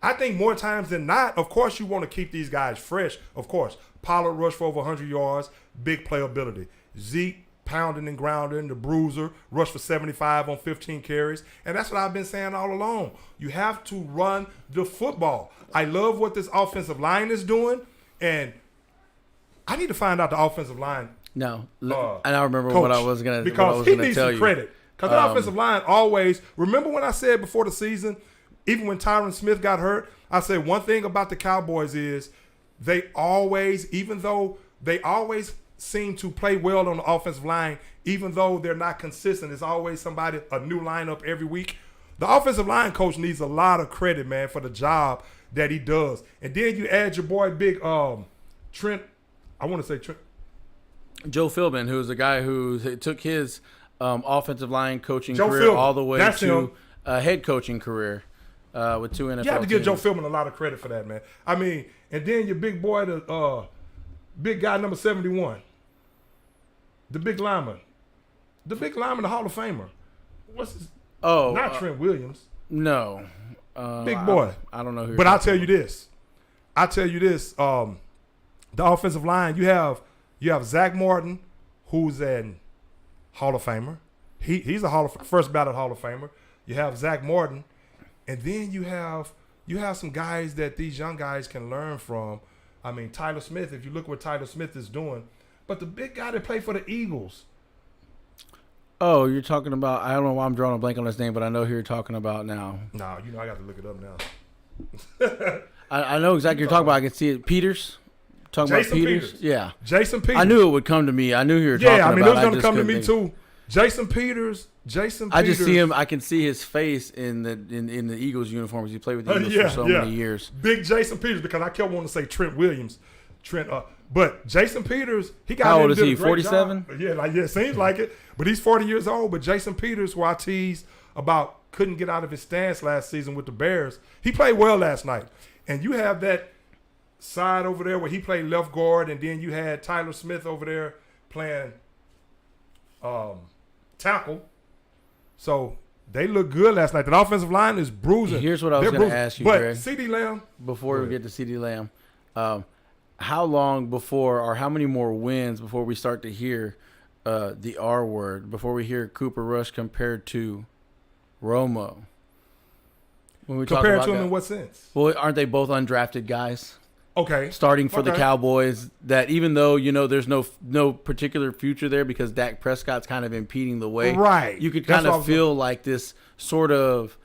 I think more times than not, of course, you want to keep these guys fresh. Of course, Pollard rushed for over 100 yards, big playability. Zeke pounding and grounding, the bruiser, rushed for 75 on 15 carries, and that's what I've been saying all along. You have to run the football. I love what this offensive line is doing, and I need to find out the offensive line. No, and I remember coach, what I was going to because he needs some credit. Because the offensive line always. Remember when I said before the season, even when Tyron Smith got hurt, I said one thing about the Cowboys is they always, even though they always seem to play well on the offensive line, even though they're not consistent, it's always a new lineup every week. The offensive line coach needs a lot of credit, man, for the job that he does. And then you add your boy, big Trent. I want to say Trent. Joe Philbin, who's the guy who took his offensive line coaching career all the way to a head coaching career with 2 NFL teams. You have to give Joe Philbin a lot of credit for that, man. I mean, and then your big boy, the big guy, number 71, the big lineman, the Hall of Famer. What's his? Oh, not Trent Williams. No, big boy. I don't know who. But I'll tell you this. The offensive line, you have Zach Martin, who's an Hall of Famer. He's a first ballot Hall of Famer. You have Zach Martin, and then you have some guys that these young guys can learn from. I mean, Tyler Smith, if you look what Tyler Smith is doing. But the big guy that played for the Eagles. Oh, you're talking about, I don't know why I'm drawing a blank on his name, but I know who you're talking about now. No, I got to look it up now. I know exactly what you're talking about. I can see it. Talking about Peters? Yeah. Jason Peters. I knew it would come to me. I knew you were talking about. Yeah, I mean, it was going to come to me think. too. Jason Peters. I just see him. I can see his face in the Eagles uniform because he played with the Eagles for so many years. Big Jason Peters, because I kept wanting to say Trent Williams. But Jason Peters, he got. How old is he? 47? Yeah, seems like it. But he's 40 years old. But Jason Peters, who I teased about, couldn't get out of his stance last season with the Bears. He played well last night. And you have that side over there where he played left guard, and then you had Tyler Smith over there playing tackle. So they look good last night. The offensive line is bruising. Here's what I was going to ask you, but Greg. CeeDee Lamb. Before we get to CeeDee Lamb, how long before, or how many more wins before we start to hear the R word, before we hear Cooper Rush compared to Romo? When we Compared talk to about him in what sense? Well, aren't they both undrafted guys? Okay. Starting for the Cowboys, that even though, there's no particular future there because Dak Prescott's kind of impeding the way. Right. You could kind of feel like this sort of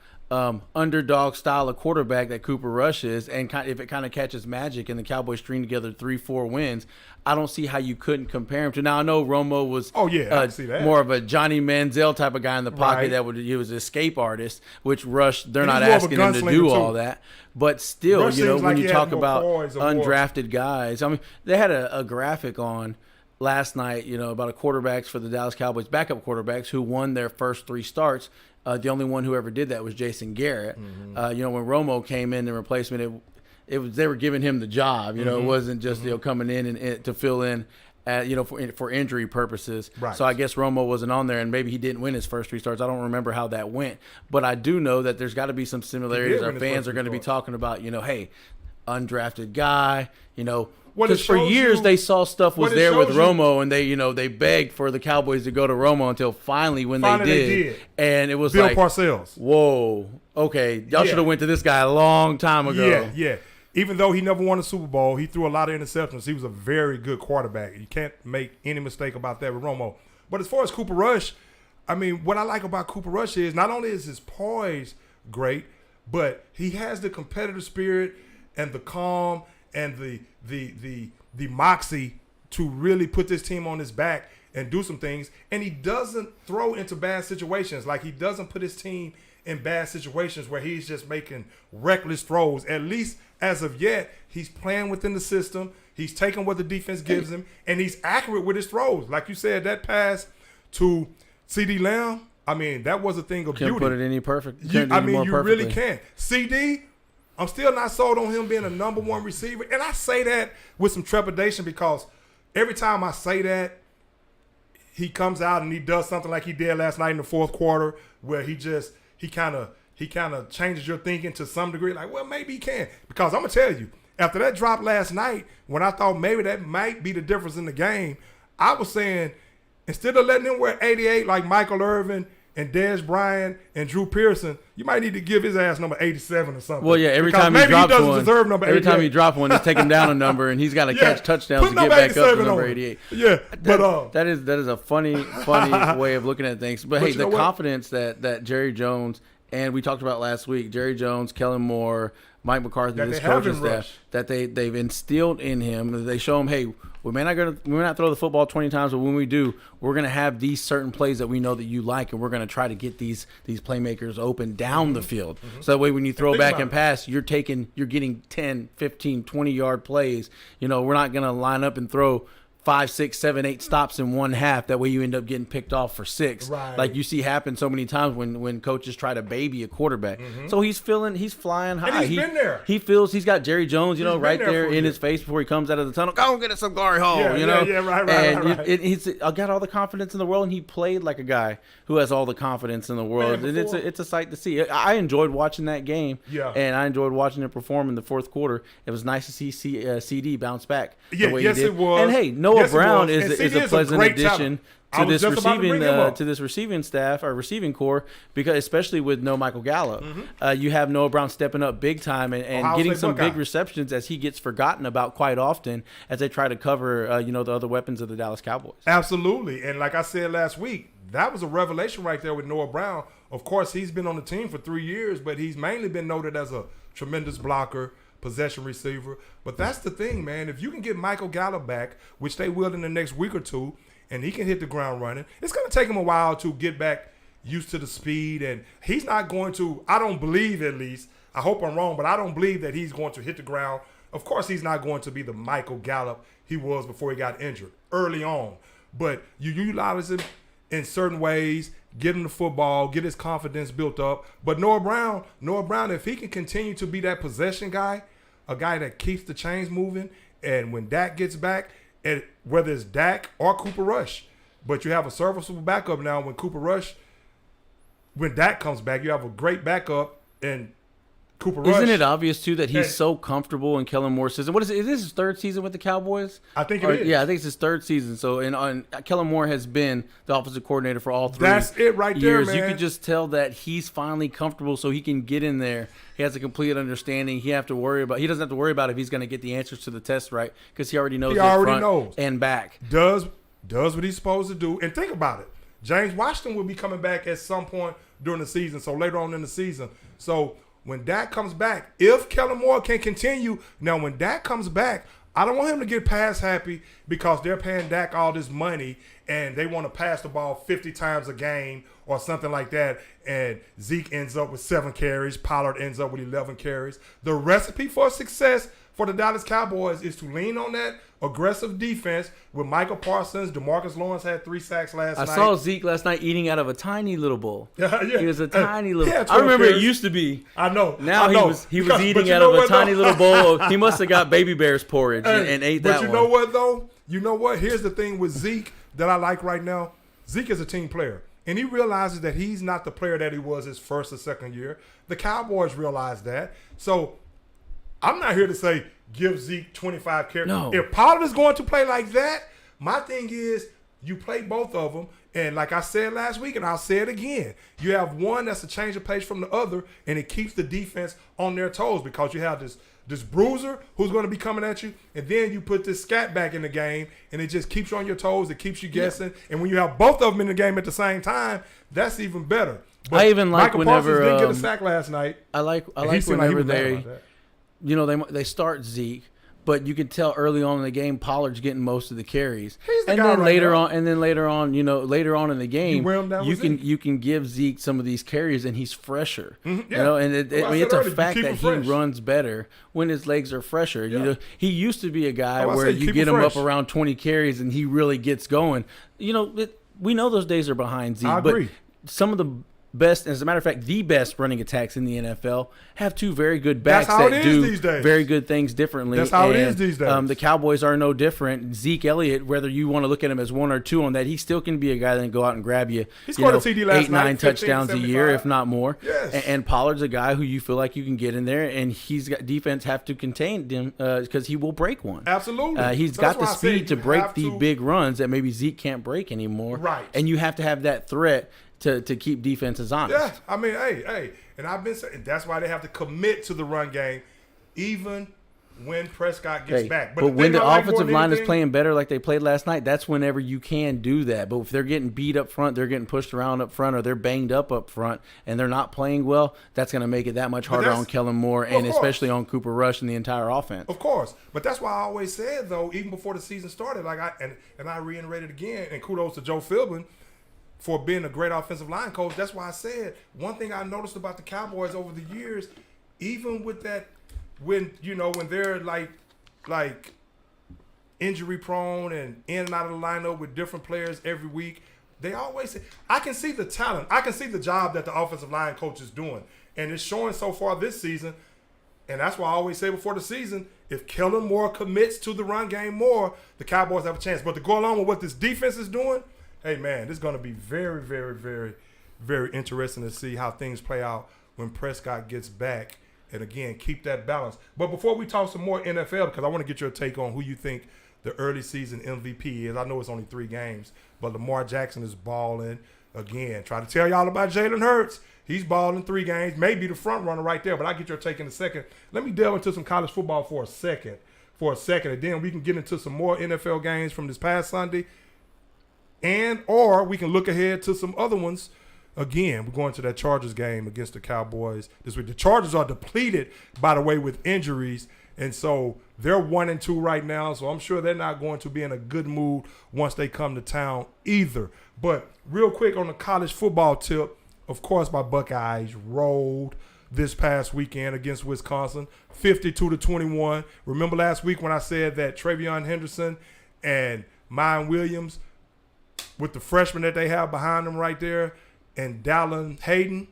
underdog style of quarterback that Cooper Rush is, and if it kind of catches magic and the Cowboys string together 3-4 wins, I don't see how you couldn't compare him to. Now I know Romo was I can see that. more of a Johnny Manziel type of guy in the pocket he was an escape artist, which Rush they're not asking him to do all that. But still, when you talk about undrafted guys, I mean, they had a graphic on last night, about a quarterbacks for the Dallas Cowboys, backup quarterbacks who won their first 3 starts. The only one who ever did that was Jason Garrett. Mm-hmm. When Romo came in replacement, it was they were giving him the job. It wasn't just coming in and to fill in, for injury purposes. Right. So I guess Romo wasn't on there, and maybe he didn't win his first 3 starts. I don't remember how that went, but I do know that there's got to be some similarities. Our fans are going to be talking about, hey, undrafted guy, Because for years they saw stuff was there with Romo, and they begged for the Cowboys to go to Romo until finally they did. And it was Bill like Parcells. Whoa, okay, y'all should have went to this guy a long time ago. Yeah. Even though he never won a Super Bowl, he threw a lot of interceptions. He was a very good quarterback. You can't make any mistake about that with Romo. But as far as Cooper Rush, I mean, what I like about Cooper Rush is not only is his poise great, but he has the competitive spirit and the calm and the moxie to really put this team on his back and do some things. And he doesn't throw into bad situations. Like, he doesn't put his team in bad situations where he's just making reckless throws. At least as of yet, he's playing within the system. He's taking what the defense gives him, and he's accurate with his throws. Like you said, that pass to CeeDee Lamb, I mean, that was a thing of beauty. Couldn't put it any perfect. You really can. CD, I'm still not sold on him being a number 1 receiver. And I say that with some trepidation because every time I say that, he comes out and he does something like he did last night in the 4th quarter where he kind of changes your thinking to some degree. Like, well, maybe he can. Because I'm going to tell you, after that drop last night, when I thought maybe that might be the difference in the game, I was saying, instead of letting him wear 88 like Michael Irvin and Dez Bryant and Drew Pearson, you might need to give his ass number 87 or something. Well, yeah, every time he drops one, just take him down a number, and he's got to catch touchdowns to get back up to number 88. Yeah, that is a funny way of looking at things. But hey, the confidence that Jerry Jones, and we talked about last week, Jerry Jones, Kellen Moore, Mike McCarthy, this coaching staff, that they've instilled in him. They show him, hey, we may not throw the football 20 times, but when we do, we're going to have these certain plays that we know that you like, and we're going to try to get these playmakers open down the field. So that way when you throw back and pass, you're getting 10, 15, 20-yard plays. We're not going to line up and throw 5, 6, 7, 8 stops in one half. That way you end up getting picked off for 6. Right. Like you see happen so many times when coaches try to baby a quarterback. So he's flying high. And he's been there. He feels he's got Jerry Jones, right there in his face before he comes out of the tunnel. Go get us some glory hole, right. And he's got all the confidence in the world, and he played like a guy who has all the confidence in the world. And it's a sight to see. I enjoyed watching that game. Yeah. And I enjoyed watching him perform in the 4th quarter. It was nice to see CD bounce back. Yeah, the way yes, he did. It was. And hey, Noah Brown is a pleasant addition to this receiving staff or receiving core, because especially with no Michael Gallup, you have Noah Brown stepping up big time and getting some big receptions as he gets forgotten about quite often as they try to cover the other weapons of the Dallas Cowboys. Absolutely, and like I said last week, that was a revelation right there with Noah Brown. Of course, he's been on the team for 3 years, but he's mainly been noted as a tremendous blocker, possession receiver. But that's the thing, man. If you can get Michael Gallup back, which they will in the next week or two, and he can hit the ground running, it's going to take him a while to get back used to the speed. And he's not going to, I don't believe at least, I hope I'm wrong, but I don't believe that he's going to hit the ground. Of course, he's not going to be the Michael Gallup he was before he got injured early on. But you utilize him in certain ways, get him the football, get his confidence built up. But Noah Brown, if he can continue to be that possession guy, a guy that keeps the chains moving, and when Dak gets back, and whether it's Dak or Cooper Rush, but you have a serviceable backup now when Dak comes back, you have a great backup and Cooper Rush. Isn't it obvious, too, that he's so comfortable in Kellen Moore's system? What is it? Is this his third season with the Cowboys? I think it is. Yeah, I think it's his third season. So, Kellen Moore has been the offensive coordinator for all 3 That's it right years. there, man. You could just tell that he's finally comfortable so he can get in there. He has a complete understanding. He doesn't have to worry about if he's going to get the answers to the test right because he already knows front and back. Does what he's supposed to do. And think about it. James Washington will be coming back at some point during the season, so later on in the season. So when Dak comes back, if Kellen Moore can continue, now when Dak comes back, I don't want him to get pass happy because they're paying Dak all this money and they want to pass the ball 50 times a game or something like that, and Zeke ends up with 7 carries, Pollard ends up with 11 carries. The recipe for success for the Dallas Cowboys is to lean on that aggressive defense with Michael Parsons. DeMarcus Lawrence had 3 sacks last night. I saw Zeke last night eating out of a tiny little bowl. Yeah. He was a tiny little. I remember it used to be. I know. Now he was eating out of a tiny little bowl. He must have got Baby Bear's porridge and ate that one. But you know what though? You know what? Here's the thing with Zeke that I like right now. Zeke is a team player. And he realizes that he's not the player that he was his first or second year. The Cowboys realize that. So I'm not here to say give Zeke 25 carries. No. If Pollard is going to play like that, my thing is you play both of them. And like I said last week, and I'll say it again, you have one that's a change of pace from the other, and it keeps the defense on their toes because you have this bruiser who's going to be coming at you, and then you put this scat back in the game, and it just keeps you on your toes. It keeps you guessing. Yeah. And when you have both of them in the game at the same time, that's even better. But I even like Michael whenever Parsons didn't get a sack last night. I like whenever they start Zeke, but you can tell early on in the game Pollard's getting most of the carries. He's the and guy then right later now. on, later on in the game, you can give Zeke some of these carries and he's fresher. Mm-hmm. Yeah. And it's a fact that he runs better when his legs are fresher. Yeah. He used to be a guy where you get him up around 20 carries and he really gets going. We know those days are behind Zeke. I agree. But some of the best, as a matter of fact, the best running attacks in the NFL have 2 very good backs that do very good things differently. That's how it is these days. The Cowboys are no different. Zeke Elliott, whether you want to look at him as 1 or 2 on that, he still can be a guy that can go out and grab you. He scored a TD last 8-9 touchdowns 15, a year, if not more. Yes. And Pollard's a guy who you feel like you can get in there, and he's got defense have to contain him because he will break one. Absolutely. He's got the speed to break the big runs that maybe Zeke can't break anymore. Right. And you have to have that threat to keep defenses honest. Yeah, I mean, hey, and I've been saying that's why they have to commit to the run game, even when Prescott gets back. But when the offensive line is playing better like they played last night, that's whenever you can do that. But if they're getting beat up front, they're getting pushed around up front, or they're banged up front, and they're not playing well, that's going to make it that much harder on Kellen Moore and especially on Cooper Rush and the entire offense. Of course. But that's why I always said, though, even before the season started, I reiterated again, and kudos to Joe Philbin for being a great offensive line coach. That's why I said one thing I noticed about the Cowboys over the years, even with that, when they're like injury prone and in and out of the lineup with different players every week, they always say, I can see the talent. I can see the job that the offensive line coach is doing. And it's showing so far this season. And that's why I always say before the season, if Kellen Moore commits to the run game more, the Cowboys have a chance. But to go along with what this defense is doing, hey, man, this is going to be very, very, very, very interesting to see how things play out when Prescott gets back. And, again, keep that balance. But before we talk some more NFL, because I want to get your take on who you think the early season MVP is. I know it's only 3 games, but Lamar Jackson is balling. Again, try to tell y'all about Jalen Hurts. He's balling 3 games, maybe the front runner right there, but I'll get your take in a second. Let me delve into some college football for a second, and then we can get into some more NFL games from this past Sunday. Or we can look ahead to some other ones again, we're going to that Chargers game against the Cowboys this week. The Chargers are depleted, by the way, with injuries, and so they're 1-2 right now. So I'm sure they're not going to be in a good mood once they come to town either. But real quick on the college football tip, of course, my Buckeyes rolled this past weekend against Wisconsin, 52-21. Remember last week when I said that Travion Henderson and Mine Williams, with the freshmen that they have behind them right there, and Dallin Hayden,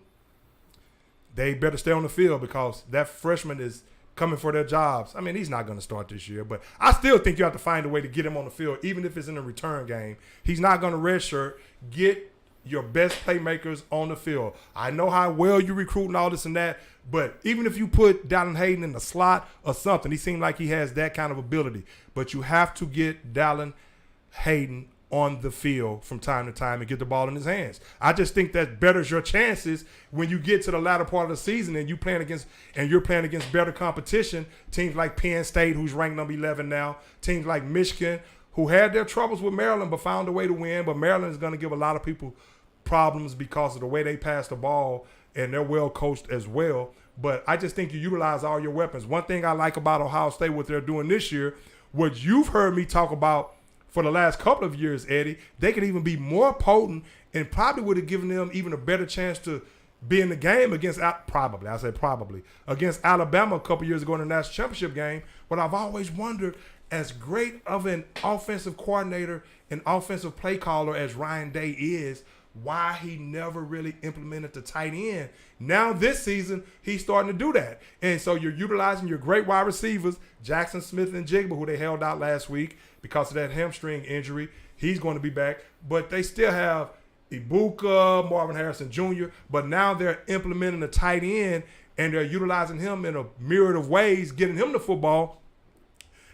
they better stay on the field because that freshman is coming for their jobs. I mean, he's not going to start this year, but I still think you have to find a way to get him on the field, even if it's in a return game. He's not going to redshirt. Get your best playmakers on the field. I know how well you recruit and all this and that, but even if you put Dallin Hayden in the slot or something, he seems like he has that kind of ability. But you have to get Dallin Hayden on the field from time to time and get the ball in his hands. I just think that betters your chances when you get to the latter part of the season and you're playing against better competition. Teams like Penn State, who's ranked number 11 now, teams like Michigan, who had their troubles with Maryland but found a way to win. But Maryland is going to give a lot of people problems because of the way they pass the ball, and they're well coached as well. But I just think you utilize all your weapons. One thing I like about Ohio State, what they're doing this year, what you've heard me talk about for the last couple of years, Eddie, they could even be more potent and probably would have given them even a better chance to be in the game against against Alabama a couple years ago in the national championship game. But I've always wondered, as great of an offensive coordinator and offensive play caller as Ryan Day is, why he never really implemented the tight end. Now this season, he's starting to do that. And so you're utilizing your great wide receivers, Jackson Smith and Jigba, who they held out last week because of that hamstring injury. He's going to be back. But they still have Ibuka, Marvin Harrison Jr., but now they're implementing the tight end, and they're utilizing him in a myriad of ways, getting him the football.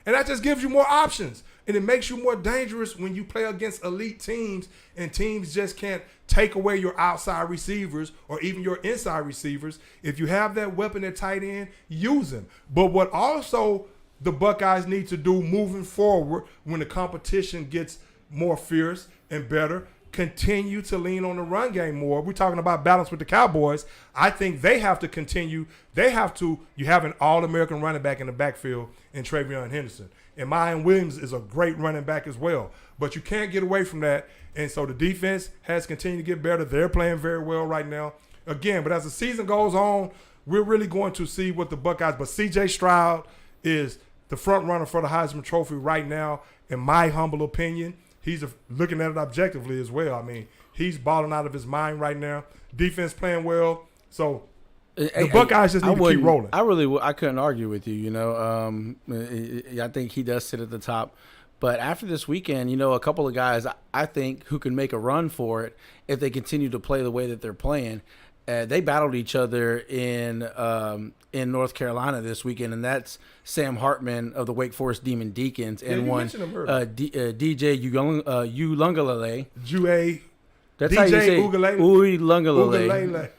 And that just gives you more options. And it makes you more dangerous when you play against elite teams, and teams just can't take away your outside receivers or even your inside receivers. If you have that weapon at tight end, use him. But what also the Buckeyes need to do moving forward when the competition gets more fierce and better, continue to lean on the run game more. We're talking about balance with the Cowboys. I think they have to continue. You have an all-American running back in the backfield in Travion Henderson. And Mine Williams is a great running back as well. But you can't get away from that. And so the defense has continued to get better. They're playing very well right now. Again, but as the season goes on, we're really going to see what the Buckeyes. But C.J. Stroud is the front runner for the Heisman Trophy right now, in my humble opinion. He's looking at it objectively as well. I mean, he's balling out of his mind right now. Defense playing well. So the Buckeyes just need to keep rolling. I couldn't argue with you, you know. I think he does sit at the top. But after this weekend, you know, a couple of guys I think who can make a run for it if they continue to play the way that they're playing. They battled each other in North Carolina this weekend, and that's Sam Hartman of the Wake Forest Demon Deacons and one DJ Uiagalelei. That's DJ how you say Uiagalelei.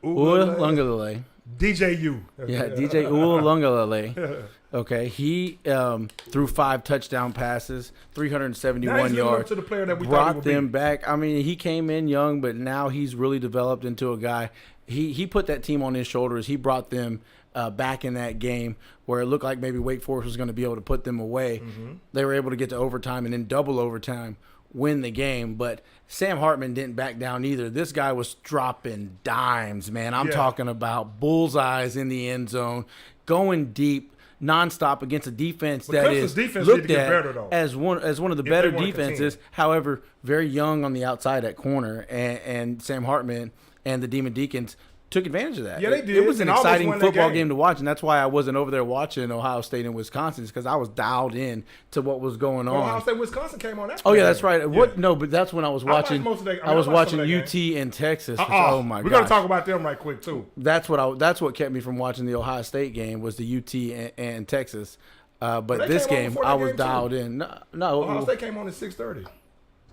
Uiagalelei. DJ U. Yeah, DJ Uiagalelei. Okay, he threw 5 touchdown passes, 371 yards, to the player that we brought them back. I mean, he came in young, but now he's really developed into a guy. He put that team on his shoulders. He brought them back in that game where it looked like maybe Wake Forest was going to be able to put them away. Mm-hmm. They were able to get to overtime and then double overtime, win the game. But Sam Hartman didn't back down either. This guy was dropping dimes, man. I'm talking about bullseyes in the end zone, going deep, nonstop against a defense that is looked at as one of the better defenses. However, very young on the outside at corner, and Sam Hartman and the Demon Deacons took advantage of that. Yeah, they did. It was an exciting football game to watch, and that's why I wasn't over there watching Ohio State and Wisconsin, because I was dialed in to what was going on. Ohio State, Wisconsin came on that. Oh yeah, that's right. Yeah. No, but that's when I was watching. I was watching UT and Texas. Oh my god, we're gonna talk about them right quick too. That's what kept me from watching the Ohio State game was the UT and Texas. But this game, I was dialed in. No, Ohio State came on at 6:30.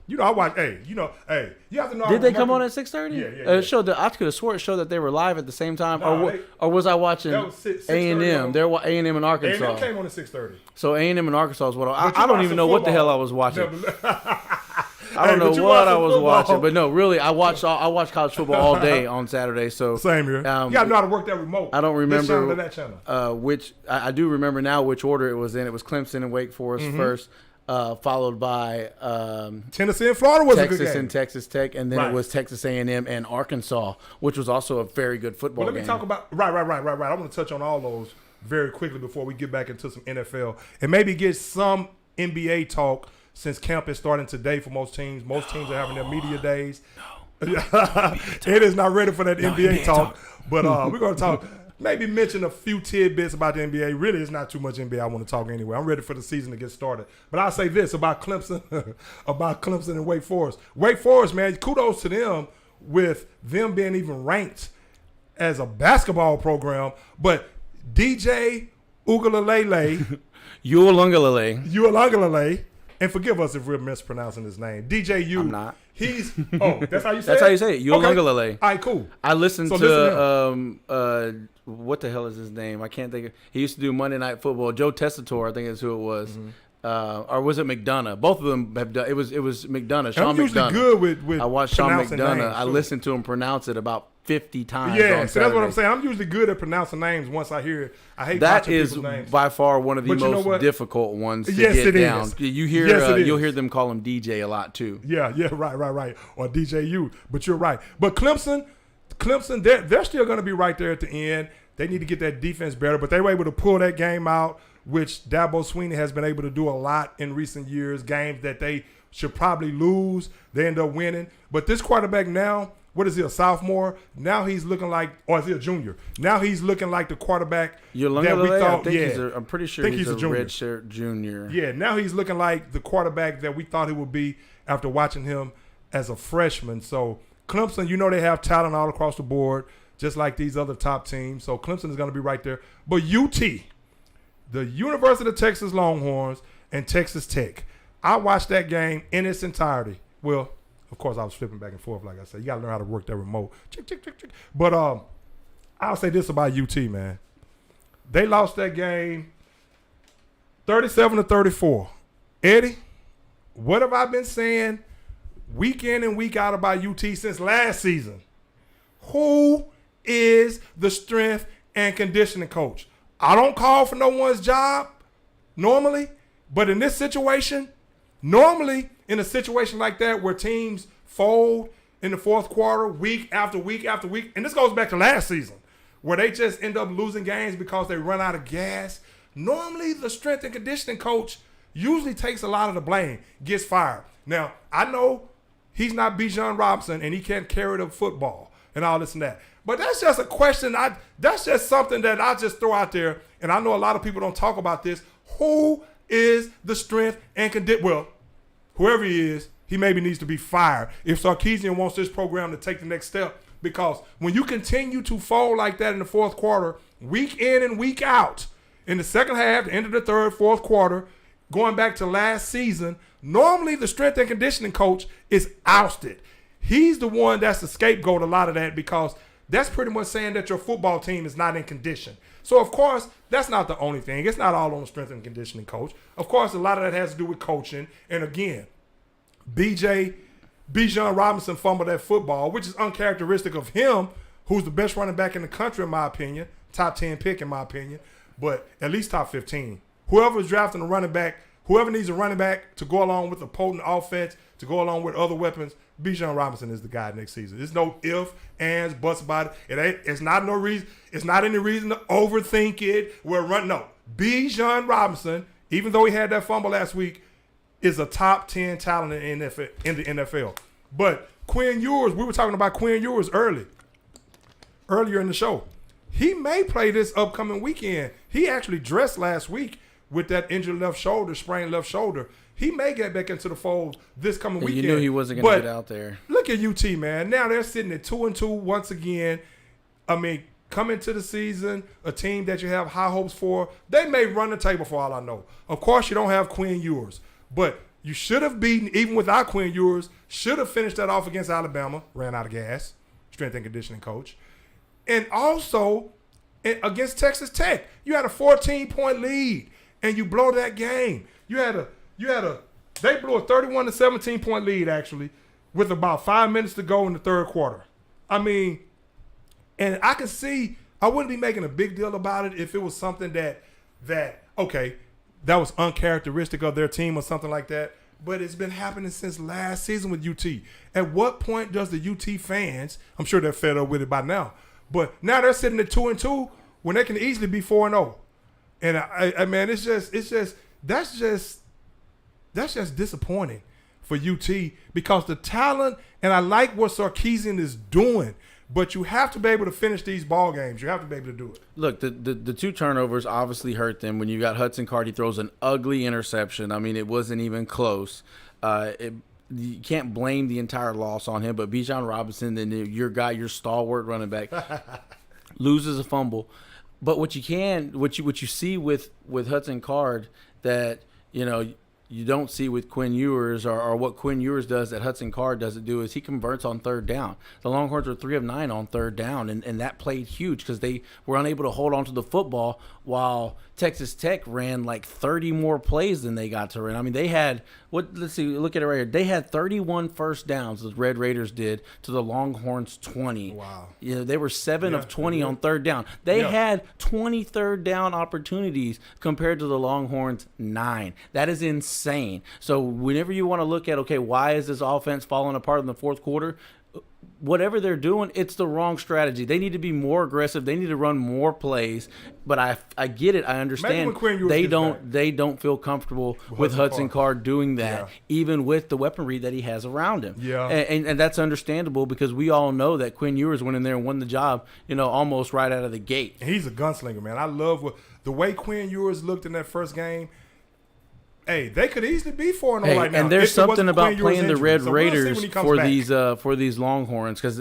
You know, I watch. You have to know. Did they come on at 6:30? Yeah. It showed that I could have swore it showed that they were live at the same time, or was I watching A&M? They're A&M in Arkansas. A&M came on at 6:30. So A&M in Arkansas is what I don't even know what the hell I was watching. I don't know what I was watching, but no, really, I watched college football all day on Saturday. So same here. You gotta know how to work that remote. I don't remember this channel to that channel. Which I do remember now which order it was in. It was Clemson and Wake Forest first, followed by Tennessee and Florida was Texas a good game. and Texas Tech, and then it was Texas A&M and Arkansas, which was also a very good football game. Let me talk about right. I want to touch on all those very quickly before we get back into some NFL and maybe get some NBA talk since camp is starting today for most teams. Most teams are having their media days. It is not ready for that NBA talk, but we're going to talk. Maybe mention a few tidbits about the NBA. Really, it's not too much NBA I want to talk anyway. I'm ready for the season to get started. But I'll say this about Clemson, and Wake Forest. Wake Forest, man, kudos to them with them being even ranked as a basketball program. But DJ Uiagalelei, Uiagalelei, and forgive us if we're mispronouncing his name. DJ U. I'm not. That's how you say it? That's how you say it. Uiagalelei. Okay. All right, cool. I listened to what the hell is his name? I can't think of. He used to do Monday Night Football. Joe Tessitore, I think is who it was. Or was it McDonough? Both of them have done. It was McDonough. Sean I'm usually McDonough. good with I watched Sean McDonough. Names, I listened to him pronounce it about 50 times. Yeah, so that's what I'm saying. I'm usually good at pronouncing names once I hear it. I hate that watching people's names. By far one of the most difficult ones to get down. You hear you'll hear them call him DJ a lot too. Yeah, right. Or DJU. But you're right. But Clemson, they're still going to be right there at the end. They need to get that defense better, but they were able to pull that game out, which Dabo Swinney has been able to do a lot in recent years. Games that they should probably lose, they end up winning. But this quarterback now, what is he, a sophomore? Now he's looking like, or is he a junior? Now he's looking like the quarterback that we thought. I'm pretty sure he's a redshirt junior. Yeah, now he's looking like the quarterback that we thought he would be after watching him as a freshman. So Clemson, they have talent all across the board, just like these other top teams. So Clemson is going to be right there. But UT, the University of Texas Longhorns and Texas Tech, I watched that game in its entirety. Well, of course, I was flipping back and forth, like I said. You got to learn how to work that remote. Chick. But I'll say this about UT, man. They lost that game 37-34. Eddie, what have I been saying week in and week out about UT since last season? Who is the strength and conditioning coach? I don't call for no one's job normally, but in this situation, normally in a situation like that where teams fold in the fourth quarter, week after week after week, and this goes back to last season, where they just end up losing games because they run out of gas, normally the strength and conditioning coach usually takes a lot of the blame, gets fired. Now, I know he's not Bijan Robinson and he can't carry the football and all this and that. But that's just a question. That's just something that I just throw out there, and I know a lot of people don't talk about this. Who is the strength and conditioning? Well, whoever he is, he maybe needs to be fired if Sarkisian wants this program to take the next step. Because when you continue to fall like that in the fourth quarter, week in and week out, in the second half, the end of the third, fourth quarter, going back to last season, normally the strength and conditioning coach is ousted. He's the one that's the scapegoat a lot of that, because that's pretty much saying that your football team is not in condition. So, of course, that's not the only thing. It's not all on the strength and conditioning coach. Of course, a lot of that has to do with coaching. And, again, Bijan Robinson fumbled that football, which is uncharacteristic of him, who's the best running back in the country, in my opinion. Top 10 pick, in my opinion. But at least top 15. Whoever's drafting a running back, whoever needs a running back to go along with a potent offense, to go along with other weapons, Bijan Robinson is the guy next season. There's no if, ands, buts about it. It's not no reason. It's not any reason to overthink it. No. Bijan Robinson, even though he had that fumble last week, is a top 10 talent in the NFL. But Quinn Ewers, we were talking about Quinn Ewers earlier in the show. He may play this upcoming weekend. He actually dressed last week with that injured left shoulder, sprained left shoulder. He may get back into the fold this coming weekend. You knew he wasn't going to get out there. Look at UT, man. Now they're sitting at 2-2 once again. I mean, coming to the season, a team that you have high hopes for, they may run the table for all I know. Of course, you don't have Quinn Ewers, but you should have beaten, even without Quinn Ewers, should have finished that off against Alabama, ran out of gas, strength and conditioning coach. And also, against Texas Tech, you had a 14-point lead, and you blow that game. You had a They blew a 31 to 17 point lead actually, with about 5 minutes to go in the third quarter. I mean, and I can see I wouldn't be making a big deal about it if it was something that okay, that was uncharacteristic of their team or something like that. But it's been happening since last season with UT. At what point does the UT fans, I'm sure they're fed up with it by now, but now they're sitting at 2-2 when they can easily be 4-0. And I man, it's just that's just disappointing for UT because the talent, and I like what Sarkisian is doing, but you have to be able to finish these ball games. You have to be able to do it. Look, the two turnovers obviously hurt them. When you got Hudson Card, he throws an ugly interception. I mean, it wasn't even close. You can't blame the entire loss on him, but Bijan Robinson, then your guy, your stalwart running back, loses a fumble. But what you see with Hudson Card that, you know, you don't see with Quinn Ewers or what Quinn Ewers does that Hudson Card doesn't do is he converts on third down. The Longhorns were 3 of 9 on third down, and that played huge because they were unable to hold on to the football while Texas Tech ran like 30 more plays than they got to run. I mean, they had let's see, look at it right here. They had 31 first downs, the Red Raiders did, to the Longhorns 20. Wow. You know, they were 7 of 20 on third down. They had 20 third down opportunities compared to the Longhorns 9. That is insane. So whenever you want to look at, okay, why is this offense falling apart in the fourth quarter? Whatever they're doing, it's the wrong strategy. They need to be more aggressive. They need to run more plays. But I get it. I understand. They don't feel comfortable with Hudson Card doing that, even with the weaponry that he has around him. Yeah, and that's understandable because we all know that Quinn Ewers went in there and won the job, you know, almost right out of the gate. And he's a gunslinger, man. I love the way Quinn Ewers looked in that first game. Hey, they could easily be 4-0 right now. And there's something about playing the Red Raiders for these Longhorns because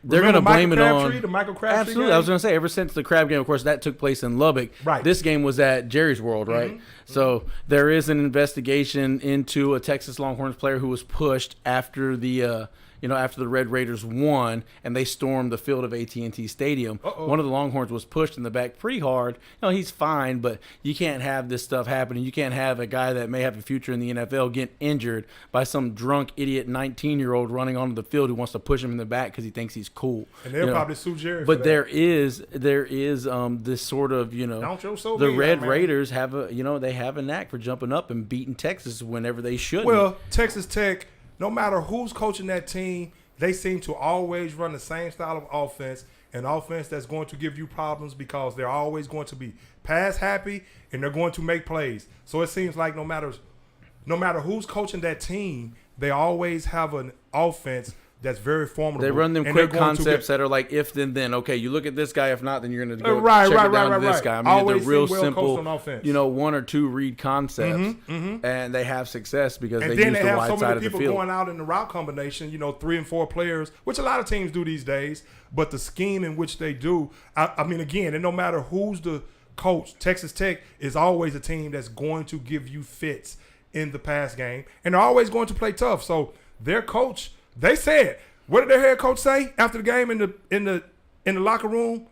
they're going to blame it on the Michael Crabtree absolutely. game? I was going to say ever since the Crab game, of course, that took place in Lubbock. Right. This game was at Jerry's World, right? Mm-hmm. So there is an investigation into a Texas Longhorns player who was pushed after the after the Red Raiders won and they stormed the field of AT&T Stadium. One of the Longhorns was pushed in the back pretty hard. You know, he's fine, but you can't have this stuff happening. You can't have a guy that may have a future in the NFL get injured by some drunk idiot 19-year-old running onto the field who wants to push him in the back because he thinks he's cool. And they'll probably sue Jerry. But there is this sort of, the Red Raiders have they have a knack for jumping up and beating Texas whenever they should. Well, Texas Tech, no matter who's coaching that team, they seem to always run the same style of offense, an offense that's going to give you problems because they're always going to be pass happy and they're going to make plays. So it seems like no matter who's coaching that team, they always have an offense that's very formidable. They run them quick concepts that are like if then then. Okay, you look at this guy. If not, then you're going to go check it down to this guy. I mean, always they're real simple, on 1 or 2 read concepts, and they have success because and they then use they the have wide so side many of the people field. going out in the route combination. 3 and 4 players, which a lot of teams do these days. But the scheme in which they do, I mean, again, and no matter who's the coach, Texas Tech is always a team that's going to give you fits in the pass game, and they're always going to play tough. So their coach, they said. What did their head coach say after the game in the locker room,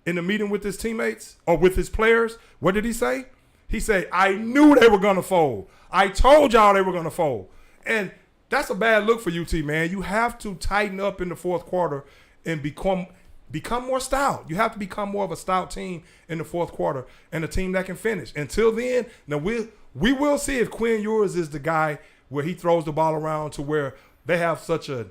in the meeting with his teammates or with his players? What did he say? He said, "I knew they were gonna fold. I told y'all they were gonna fold." And that's a bad look for UT, man. You have to tighten up in the fourth quarter and become more stout. You have to become more of a stout team in the fourth quarter and a team that can finish. Until then, now we will see if Quinn Ewers is the guy where he throws the ball around to where they have such a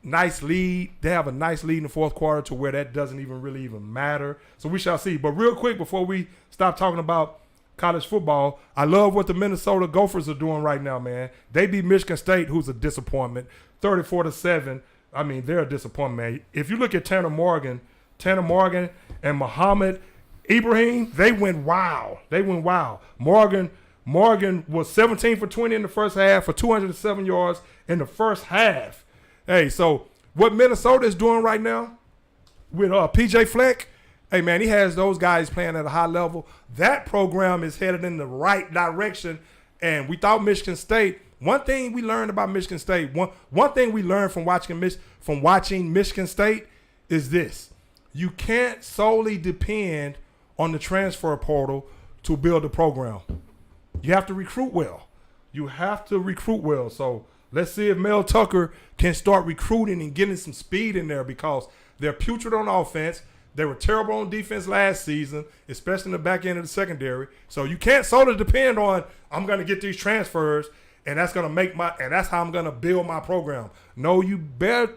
nice lead. They have a nice lead in the fourth quarter to where that doesn't even matter. So we shall see. But real quick, before we stop talking about college football, I love what the Minnesota Gophers are doing right now, man. They beat Michigan State, who's a disappointment, 34-7. I mean, they're a disappointment, man. If you look at Tanner Morgan and Muhammad Ibrahim, they went wild. Morgan was 17 for 20 in the first half for 207 yards in the first half. Hey, so what Minnesota is doing right now with P.J. Fleck, hey, man, he has those guys playing at a high level. That program is headed in the right direction. And we thought Michigan State, one thing we learned about Michigan State, one thing we learned from watching Michigan State is this. You can't solely depend on the transfer portal to build a program. You have to recruit well. You have to recruit well. So let's see if Mel Tucker can start recruiting and getting some speed in there, because they're putrid on offense. They were terrible on defense last season, especially in the back end of the secondary. So you can't solely depend on, I'm going to get these transfers and that's going to and that's how I'm going to build my program. No, you better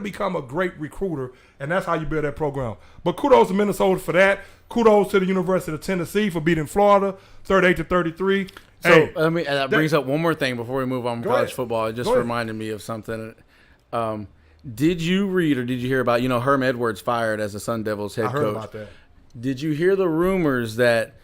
become a great recruiter, and that's how you build that program. But kudos to Minnesota for that. Kudos to the University of Tennessee for beating Florida 38-33. So hey, that brings up one more thing before we move on from college football. It just reminded me of something. Did you read or did you hear about, Herm Edwards fired as the Sun Devils head coach? I heard about that. Did you hear the rumors that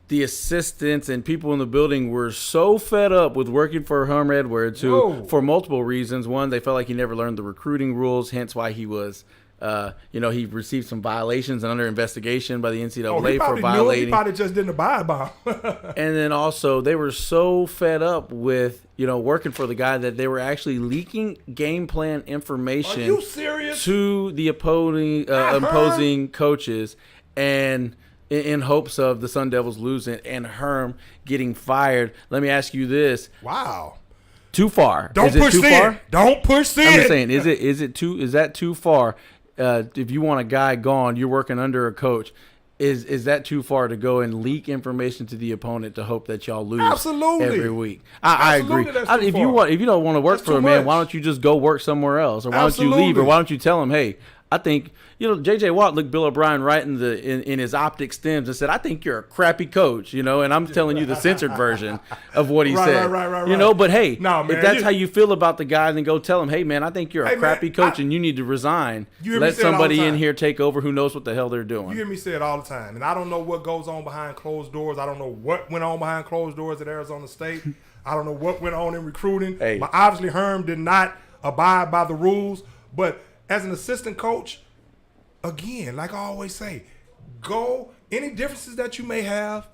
the assistants and people in the building were so fed up with working for Herm Edwards, who, for multiple reasons. One, they felt like he never learned the recruiting rules, hence why he was, he received some violations and under investigation by the NCAA for violating. He probably just didn't abide by them. And then also, they were so fed up with, working for the guy that they were actually leaking game plan information. Are you serious? To the opposing coaches, and in hopes of the Sun Devils losing and Herm getting fired. Let me ask you this. Wow. Too far. Don't push in. Don't push in. I'm just saying, is that too far? If you want a guy gone, you're working under a coach. Is that too far to go and leak information to the opponent to hope that y'all lose every week? I agree. If you don't want to work for a man, why don't you just go work somewhere else? Or why don't you leave? Or why don't you tell him, hey, I think J.J. Watt looked Bill O'Brien right in his optic stems and said, "I think you're a crappy coach," and I'm telling you the censored version of what he said. Right. But hey, if that's how you feel about the guy, then go tell him, "Hey man, I think you're a crappy coach and you need to resign. Let somebody in here take over who knows what the hell they're doing." You hear me say it all the time, and I don't know what goes on behind closed doors. I don't know what went on behind closed doors at Arizona State. I don't know what went on in recruiting. But obviously Herm did not abide by the rules. But as an assistant coach, again, like I always say, any differences that you may have.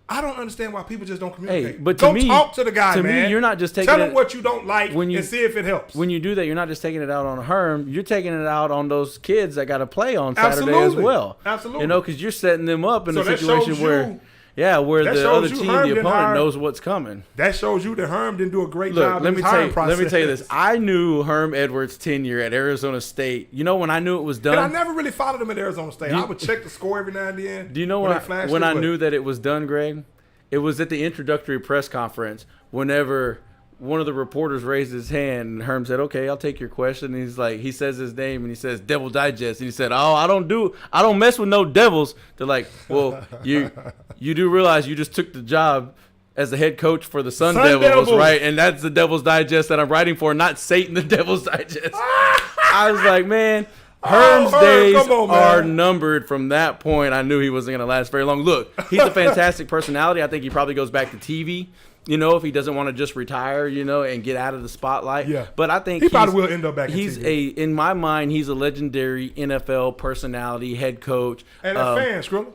I don't understand why people just don't communicate. But talk to the guy, man. To me, you're not just taking Tell him what you don't like and see if it helps. When you do that, you're not just taking it out on Herm. You're taking it out on those kids that got to play on Saturday as well. Absolutely. Because you're setting them up in a situation where the other team, the opponent, knows what's coming. That shows you that Herm didn't do a great job in his hiring process. Let me tell you this. I knew Herm Edwards' tenure at Arizona State. When I knew it was done? And I never really followed him at Arizona State. I would check the score every now and then. Do you know when I knew that it was done, Greg? It was at the introductory press conference whenever one of the reporters raised his hand and Herm said, "Okay, I'll take your question." And he's like, he says his name and he says Devil Digest, and he said, "Oh, I don't mess with no devils." They're like, "Well, you do realize you just took the job as the head coach for the Sun Devils, right? And that's the Devil's Digest that I'm writing for, not Satan the Devil's Digest." I was like, man, Herm's days are numbered from that point. I knew he wasn't going to last very long. Look, he's a fantastic personality. I think he probably goes back to TV. If he doesn't want to just retire, and get out of the spotlight. Yeah. But I think he probably will end up back in TV. In my mind, he's a legendary NFL personality, head coach. And a fan, Skrilla.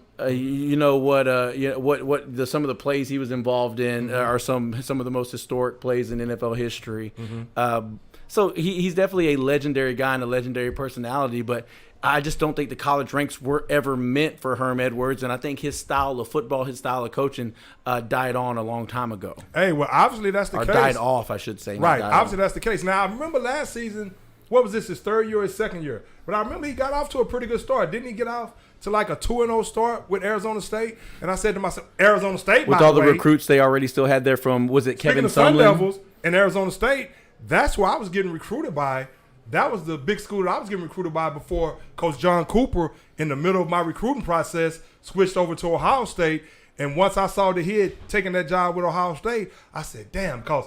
Some of the plays he was involved in are some of the most historic plays in NFL history. Mm-hmm. So he's definitely a legendary guy and a legendary personality, but I just don't think the college ranks were ever meant for Herm Edwards, and I think his style of football, his style of coaching, died on a long time ago. Hey, well, obviously that's the case. Or died off, I should say. Right, obviously that's the case. Now, I remember last season, what was this, his third year or his second year? But I remember he got off to a pretty good start. Didn't he get off to like a 2-0 start with Arizona State? And I said to myself, Arizona State, with all the recruits they already still had there from, was it Kevin Sumlin? Sun Devils and Arizona State, that's where I was getting recruited by. That was the big school that I was getting recruited by before Coach John Cooper, in the middle of my recruiting process, switched over to Ohio State. And once I saw that he had taken that job with Ohio State, I said, damn, because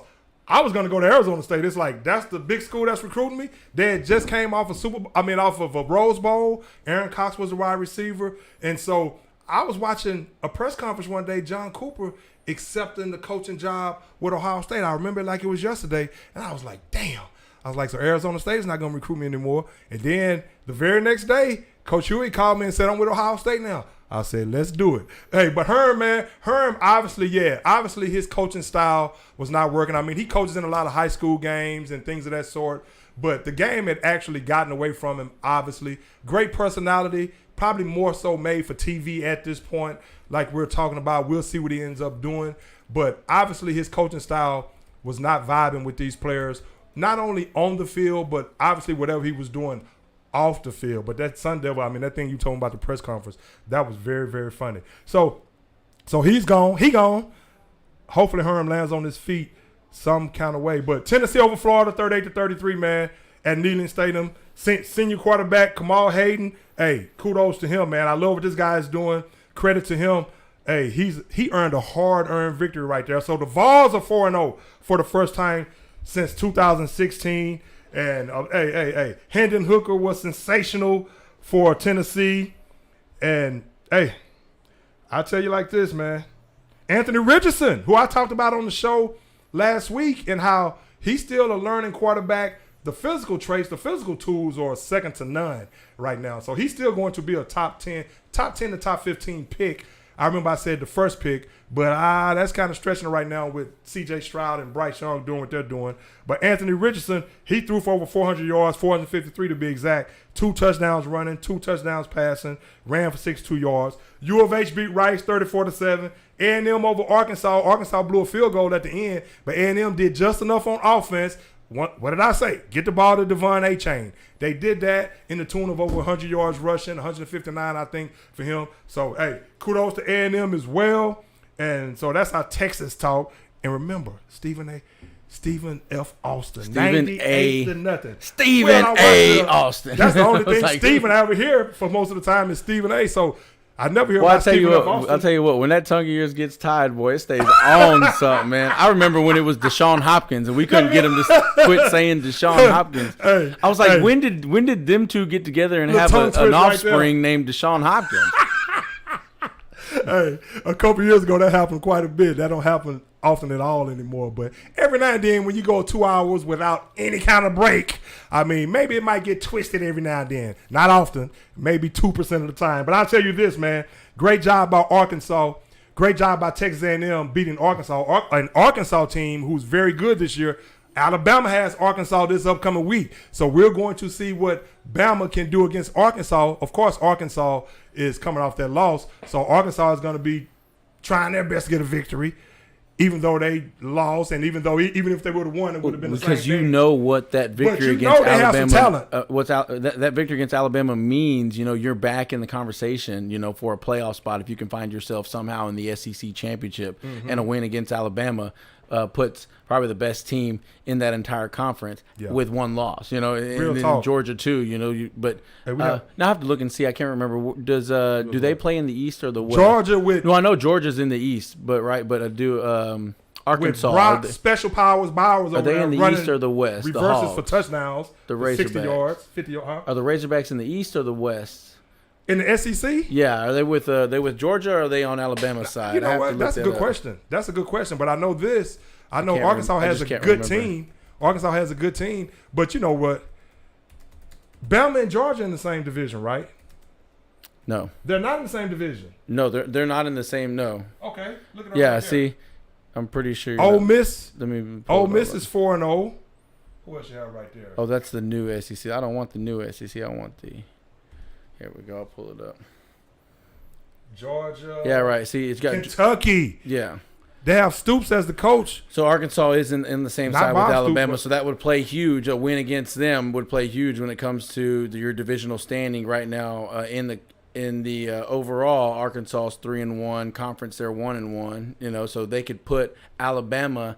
I was going to go to Arizona State. It's like, that's the big school that's recruiting me. They had just came off of a Rose Bowl. Aaron Cox was the wide receiver. And so I was watching a press conference one day, John Cooper accepting the coaching job with Ohio State. I remember it like it was yesterday. And I was like, damn. I was like, so Arizona State is not going to recruit me anymore. And then the very next day, Coach Huey called me and said, I'm with Ohio State now. I said, let's do it. Hey, but Herm, obviously his coaching style was not working. I mean, he coaches in a lot of high school games and things of that sort, but the game had actually gotten away from him, obviously. Great personality, probably more so made for TV at this point, like we're talking about. We'll see what he ends up doing. But obviously his coaching style was not vibing with these players, not only on the field, but obviously whatever he was doing off the field. But that Sun Devil, I mean, that thing you told me about the press conference, that was very, very funny. So he's gone. He gone. Hopefully Herm lands on his feet some kind of way. But Tennessee over Florida, 38-33, man, at Neyland Stadium. Senior quarterback Kamal Hayden. Hey, kudos to him, man. I love what this guy is doing. Credit to him. Hey, he earned a hard-earned victory right there. So the Vols are 4-0 for the first time since 2016. And, hey, Hendon Hooker was sensational for Tennessee. And, hey, I'll tell you like this, man. Anthony Richardson, who I talked about on the show last week, and how he's still a learning quarterback. The physical traits, the physical tools are second to none right now. So he's still going to be a top 10 to top 15 pick. I remember I said the first pick, but that's kind of stretching it right now with C.J. Stroud and Bryce Young doing what they're doing. But Anthony Richardson, he threw for over 400 yards, 453 to be exact, 2 touchdowns running, 2 touchdowns passing, ran for 62 yards. U of H beat Rice 34-7. A&M over Arkansas. Arkansas blew a field goal at the end, but A&M did just enough on offense. What did I say? Get the ball to Devon A-Chain. They did that in the tune of over 100 yards rushing, 159, I think, for him. So, hey, kudos to A&M as well. And so that's how Texas talk. And remember, Stephen F. Austin, 98-0. Stephen A. Austin. That's the only thing like, Stephen I ever hear for most of the time is Stephen A. So I never hear about Stephen F. Austin. I'll tell you what, when that tongue of yours gets tied, boy, it stays on something, man. I remember when it was Deshaun Hopkins and we couldn't get him to quit saying Deshaun Hopkins. I was like, when did them two get together and have an offspring named Deshaun Hopkins? Hey, a couple years ago that happened quite a bit. That don't happen often at all anymore. But every now and then when you go 2 hours without any kind of break, I mean, maybe it might get twisted every now and then. Not often, maybe 2% of the time. But I'll tell you this, man. Great job by Arkansas. Great job by Texas A&M beating Arkansas, an Arkansas team who's very good this year. Alabama has Arkansas this upcoming week. So we're going to see what Bama can do against Arkansas. Of course, Arkansas is coming off that loss. So Arkansas is going to be trying their best to get a victory, even though they lost, and even if they would have won, it would have been the same thing. Because you know what that victory against Alabama, that victory against Alabama means. You know, you're back in the conversation. You know, for a playoff spot if you can find yourself somehow in the SEC championship, and a win against Alabama puts probably the best team in that entire conference with one loss. You know, and then Georgia too. You know, now I have to look and see. I can't remember. Do they play in the East or the West? Georgia with I know Georgia's in the East, but I do. Arkansas. With Brock, Special Powers, Bowers. Are they in the East or the West? Reverses for touchdowns. The Razorbacks. 60 yards, 50 yards. Are the Razorbacks in the East or the West? In the SEC? Yeah. Are they with Georgia or are they on Alabama's side? You know what? That's a good question. That's a good question. But I know this. I know Arkansas has a good team. Arkansas has a good team. But you know what? Bama and Georgia in the same division, right? No. They're not in the same division. No, they're not in the same. No. Okay. Look at right see. I'm pretty sure. Ole Miss. Let me. Ole Miss is 4-0. Who else you have right there? Oh, that's the new SEC. I don't want the new SEC. I want the. Here we go. I'll pull it up. Georgia. Yeah, right. See, it's got Kentucky. Yeah. They have Stoops as the coach. So Arkansas is in the same side with Alabama, so that would play huge. A win against them would play huge when it comes to your divisional standing right now. In the overall, Arkansas is 3-1 conference. They're 1-1. You know, so they could put Alabama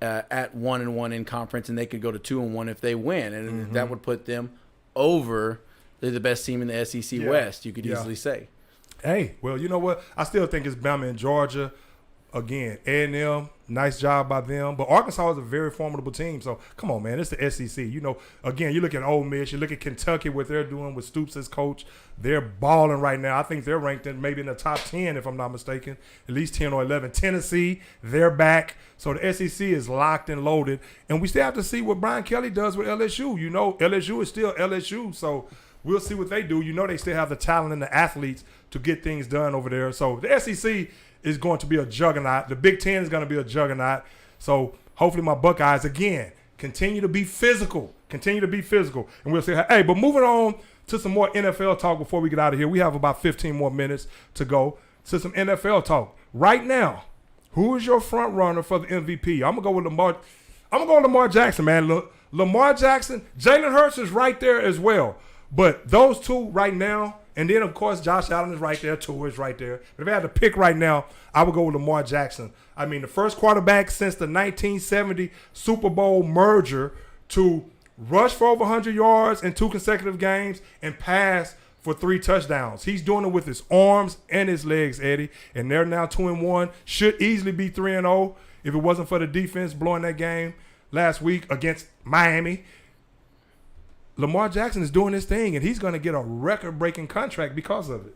at 1-1 in conference, and they could go to 2-1 if they win, and that would put them over. They're the best team in the SEC West. You could easily say. Hey, well, you know what? I still think it's Bama and Georgia. Again, A&M, nice job by them. But Arkansas is a very formidable team. So, come on, man. It's the SEC. You know, again, you look at Ole Miss. You look at Kentucky, what they're doing with Stoops as coach. They're balling right now. I think they're ranked maybe in the top 10, if I'm not mistaken, at least 10 or 11. Tennessee, they're back. So, the SEC is locked and loaded. And we still have to see what Brian Kelly does with LSU. You know, LSU is still LSU. So, we'll see what they do. You know, they still have the talent and the athletes to get things done over there. So, the SEC is going to be a juggernaut. The Big Ten is going to be a juggernaut. So hopefully my Buckeyes, again, continue to be physical. Continue to be physical. And we'll say, hey, but moving on to some more NFL talk before we get out of here. We have about 15 more minutes to go to some NFL talk. Right now, Who is your front runner for the MVP? I'm gonna go with Lamar. I'm gonna go with Lamar Jackson, man. Lamar Jackson, Jalen Hurts is right there as well. But those two right now, and then of course Josh Allen is right there, Tua is right there. But if I had to pick right now, I would go with Lamar Jackson. I mean, the first quarterback since the 1970 Super Bowl merger to rush for over 100 yards in 2 consecutive games and pass for 3 touchdowns. He's doing it with his arms and his legs, Eddie. And they're now 2-1. Should easily be 3-0 if it wasn't for the defense blowing that game last week against Miami. Lamar Jackson is doing his thing, and he's going to get a record-breaking contract because of it.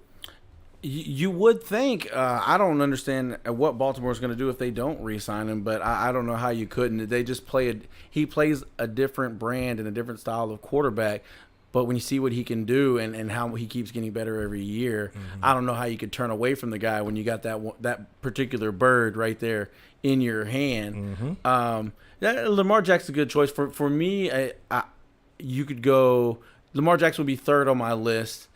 You would think. I don't understand what Baltimore's going to do if they don't re-sign him, but I don't know how you couldn't. They just he plays a different brand and a different style of quarterback. But when you see what he can do and how he keeps getting better every year, I don't know how you could turn away from the guy when you got that particular bird right there in your hand. Lamar Jackson's a good choice. For me, you could go – Lamar Jackson would be third on my list.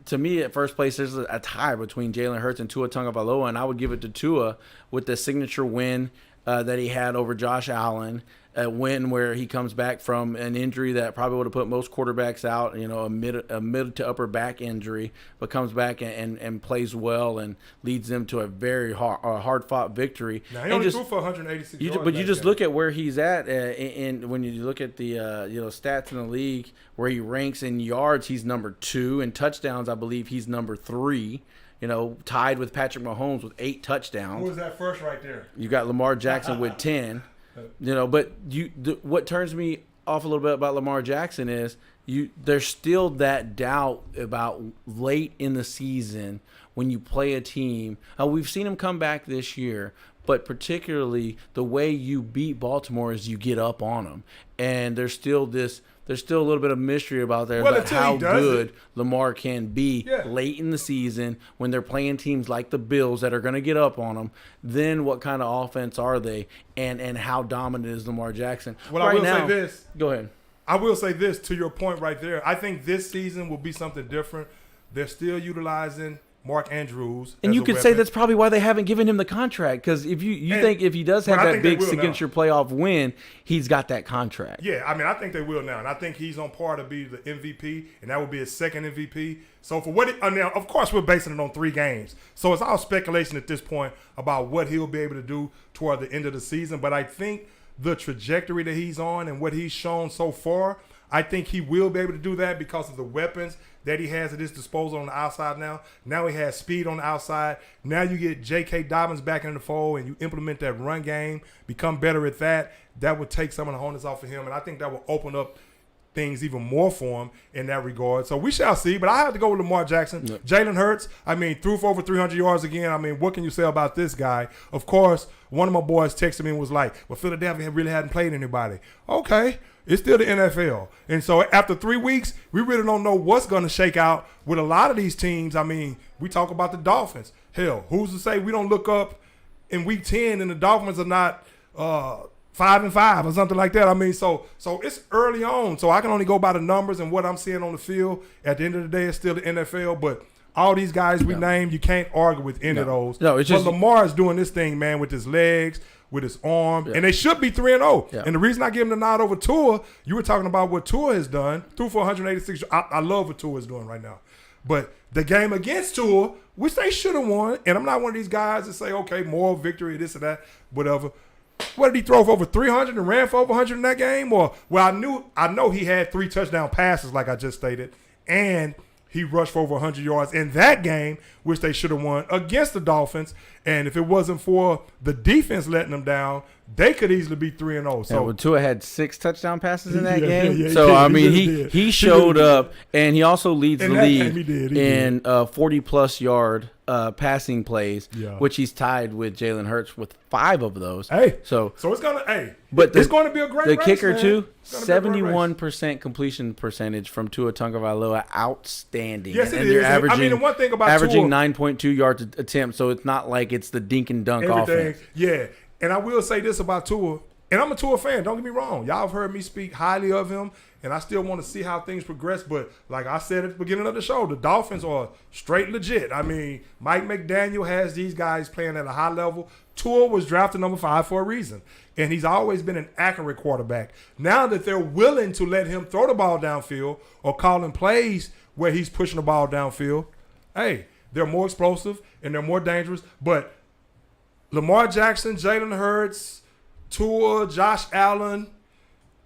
To me, at first place, there's a tie between Jalen Hurts and Tua Tagovailoa, and I would give it to Tua with the signature win that he had over Josh Allen, a win where he comes back from an injury that probably would have put most quarterbacks out, a mid to upper back injury, but comes back and plays well and leads them to a very hard-fought victory. Now, he only threw for 186 yards. But you just look at where he's at, and when you look at the stats in the league, where he ranks in yards, he's number 2. In touchdowns, I believe he's number 3. Tied with Patrick Mahomes with 8 touchdowns. Who was that first right there? You got Lamar Jackson with 10. But what turns me off a little bit about Lamar Jackson is there's still that doubt about late in the season when you play a team. We've seen him come back this year, but particularly the way you beat Baltimore is you get up on them, and there's still a little bit of mystery about how good Lamar can be late in the season when they're playing teams like the Bills that are going to get up on them. Then what kind of offense are they, and how dominant is Lamar Jackson? Well, I will say this. Go ahead. I will say this to your point right there. I think this season will be something different. They're still utilizing Mark Andrews. And you could say that's probably why they haven't given him the contract, because if you think if he does have that big signature playoff win, he's got that contract. Yeah, I think they will now. And I think he's on par to be the MVP, and that would be his second MVP. So for now, of course, we're basing it on 3 games. So it's all speculation at this point about what he'll be able to do toward the end of the season. But I think the trajectory that he's on and what he's shown so far, I think he will be able to do that because of the weapons that he has at his disposal on the outside now. Now he has speed on the outside. Now you get J.K. Dobbins back in the fold and you implement that run game, become better at that. That would take some of the onus off of him, and I think that will open up things even more for him in that regard. So we shall see, but I have to go with Lamar Jackson. Yep. Jalen Hurts, threw for over 300 yards again. What can you say about this guy? Of course, one of my boys texted me and was like, well, Philadelphia really hadn't played anybody. Okay. It's still the NFL. And so after 3 weeks, we really don't know what's going to shake out with a lot of these teams. We talk about the Dolphins. Hell, who's to say we don't look up in week 10 and the Dolphins are not 5-5 or something like that. So it's early on. So I can only go by the numbers and what I'm seeing on the field. At the end of the day, it's still the NFL. But all these guys we named, you can't argue with any of those. No, it's just Lamar is doing this thing, man, with his legs, with his arm, and they should be 3-0. Yeah. And the reason I give him the nod over Tua, you were talking about what Tua has done, threw for 186. I love what Tua is doing right now. But the game against Tua, which they should have won, and I'm not one of these guys that say, okay, moral victory, this or that, whatever. What did he throw for over 300 and ran for over 100 in that game? I know he had 3 touchdown passes, like I just stated, and he rushed for over 100 yards in that game, which they should have won against the Dolphins. And if it wasn't for the defense letting them down, they could easily be 3-0. So Tua had 6 touchdown passes in that game. He showed up, and he also leads the league in 40-plus yard passing plays, which he's tied with Jalen Hurts with 5 of those. So it's going to be a great race. The kicker too, 71% completion percentage from Tua Tagovailoa, outstanding. Yes, it is. The one thing about averaging Tua, 9.2 yards a attempt, so it's not like it's the dink and dunk offense. Yeah. And I will say this about Tua. And I'm a Tua fan. Don't get me wrong. Y'all have heard me speak highly of him, and I still want to see how things progress. But like I said at the beginning of the show, the Dolphins are straight legit. I mean, Mike McDaniel has these guys playing at a high level. Tua was drafted number 5 for a reason, and he's always been an accurate quarterback. Now that they're willing to let him throw the ball downfield or calling plays where he's pushing the ball downfield, hey, they're more explosive and they're more dangerous. But Lamar Jackson, Jalen Hurts, Tua, Josh Allen,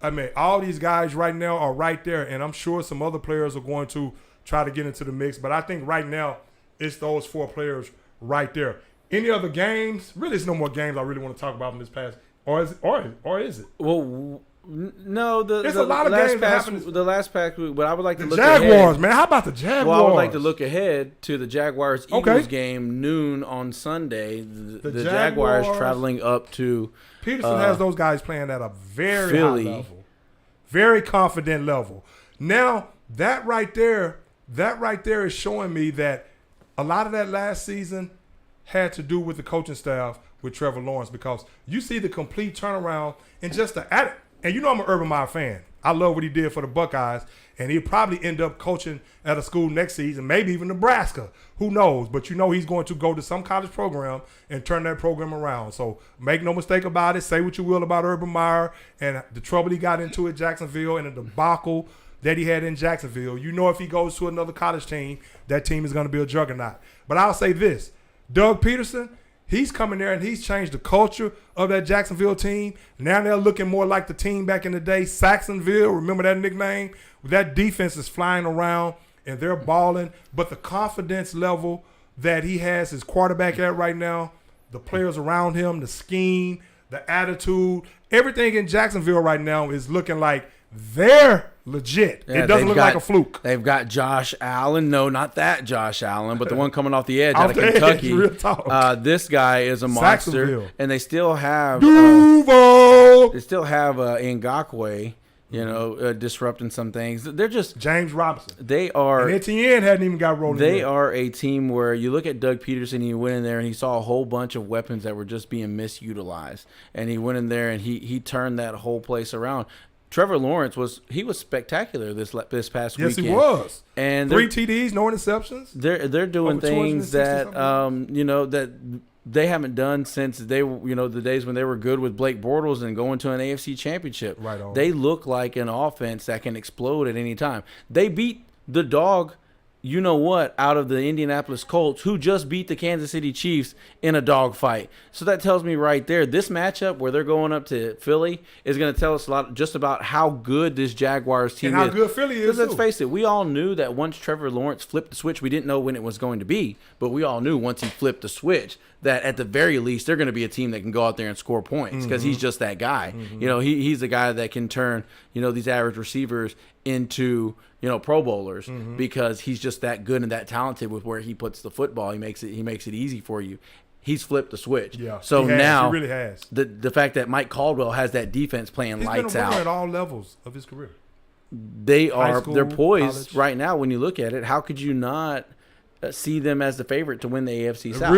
I mean, all these guys right now are right there, and I'm sure some other players are going to try to get into the mix. But I think right now it's those 4 players right there. Any other games? Really, there's no more games I really want to talk about from this past. Or is it? Well, no. There's a lot of games that happened. The last pack, but I would like to look Jaguars, ahead. man. How about the Jaguars? Well, I would like to look ahead to the Jaguars-Eagles game noon on Sunday. The Jaguars traveling up to Peterson has those guys playing at a very Philly. high level, very confident level. Now that right there is showing me that a lot of that last season had to do with the coaching staff with Trevor Lawrence, because you see the complete turnaround and just the attitude. And you know I'm an Urban Meyer fan. I love what he did for the Buckeyes, and he'll probably end up coaching at a school next season, maybe even Nebraska. Who knows? But you know he's going to go to some college program and turn that program around. So make no mistake about it. Say what you will about Urban Meyer and the trouble he got into at Jacksonville and the debacle that he had in Jacksonville. You know if he goes to another college team, that team is going to be a juggernaut. But I'll say this. Doug Peterson, he's coming there and he's changed the culture of that Jacksonville team. Now they're looking more like the team back in the day, Saxonville. Remember that nickname? That defense is flying around and they're balling. But the confidence level that he has his quarterback at right now, the players around him, the scheme, the attitude, everything in Jacksonville right now is looking like they're legit. Yeah, it doesn't look like a fluke. They've got Josh Allen. No, not that Josh Allen, but the one coming off the edge out of Kentucky. Real talk. This guy is a monster. And they still have Duval. They still have Ngakoue, disrupting some things. They're just James Robinson. They are. And Etienne hadn't even got rolling. They are a team where you look at Doug Peterson. He went in there and he saw a whole bunch of weapons that were just being misutilized, and he went in there and he turned that whole place around. Trevor Lawrence was spectacular this past weekend. Yes, he was. And 3 TDs, no interceptions. They're doing things that that they haven't done since they the days when they were good with Blake Bortles and going to an AFC championship. Right on. They look like an offense that can explode at any time. They beat the dog. You know what, out of the Indianapolis Colts, who just beat the Kansas City Chiefs in a dogfight. So that tells me right there, this matchup where they're going up to Philly is going to tell us a lot just about how good this Jaguars team and is. how good Philly is. Because let's face it, we all knew that once Trevor Lawrence flipped the switch, we didn't know when it was going to be, but we all knew once he flipped the switch that at the very least they're going to be a team that can go out there and score points because he's just that guy. Mm-hmm. He's the guy that can turn these average receivers into Pro Bowlers because he's just that good and that talented with where he puts the football. He makes it easy for you. He's flipped the switch. Yeah. So now he really has. The fact that Mike Caldwell has that defense playing lights out. He's been a winner at all levels of his career. They're poised college. Right now when you look at it. How could you not see them as the favorite to win the AFC South?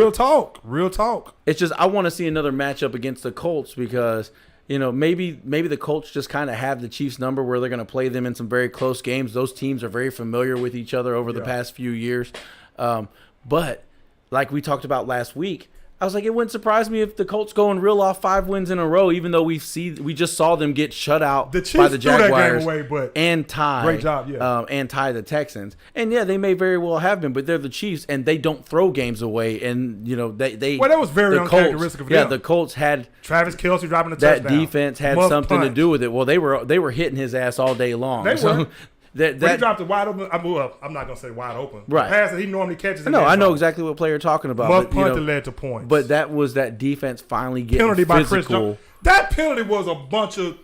Real talk. It's just I want to see another matchup against the Colts because maybe the Colts just kind of have the Chiefs number where they're going to play them in some very close games. Those teams are very familiar with each other over the past few years. But like we talked about last week, I was like, it wouldn't surprise me if the Colts go and reel off 5 wins in a row, even though we just saw them get shut out by the Jaguars and tie. Great job, and tie the Texans. And they may very well have been, but they're the Chiefs and they don't throw games away. And they that was very uncharacteristic of them. Yeah, the Colts had Travis Kelce dropping a touchdown. That defense had something to do with it. Well, they were hitting his ass all day long. They were. When he dropped it wide open, I'm not going to say wide open. Right. The pass that he normally catches. No, I know exactly what player you're talking about. Muff punt that led to points. But that was that defense finally getting penalty physical. By Chris Jones. That penalty was a bunch of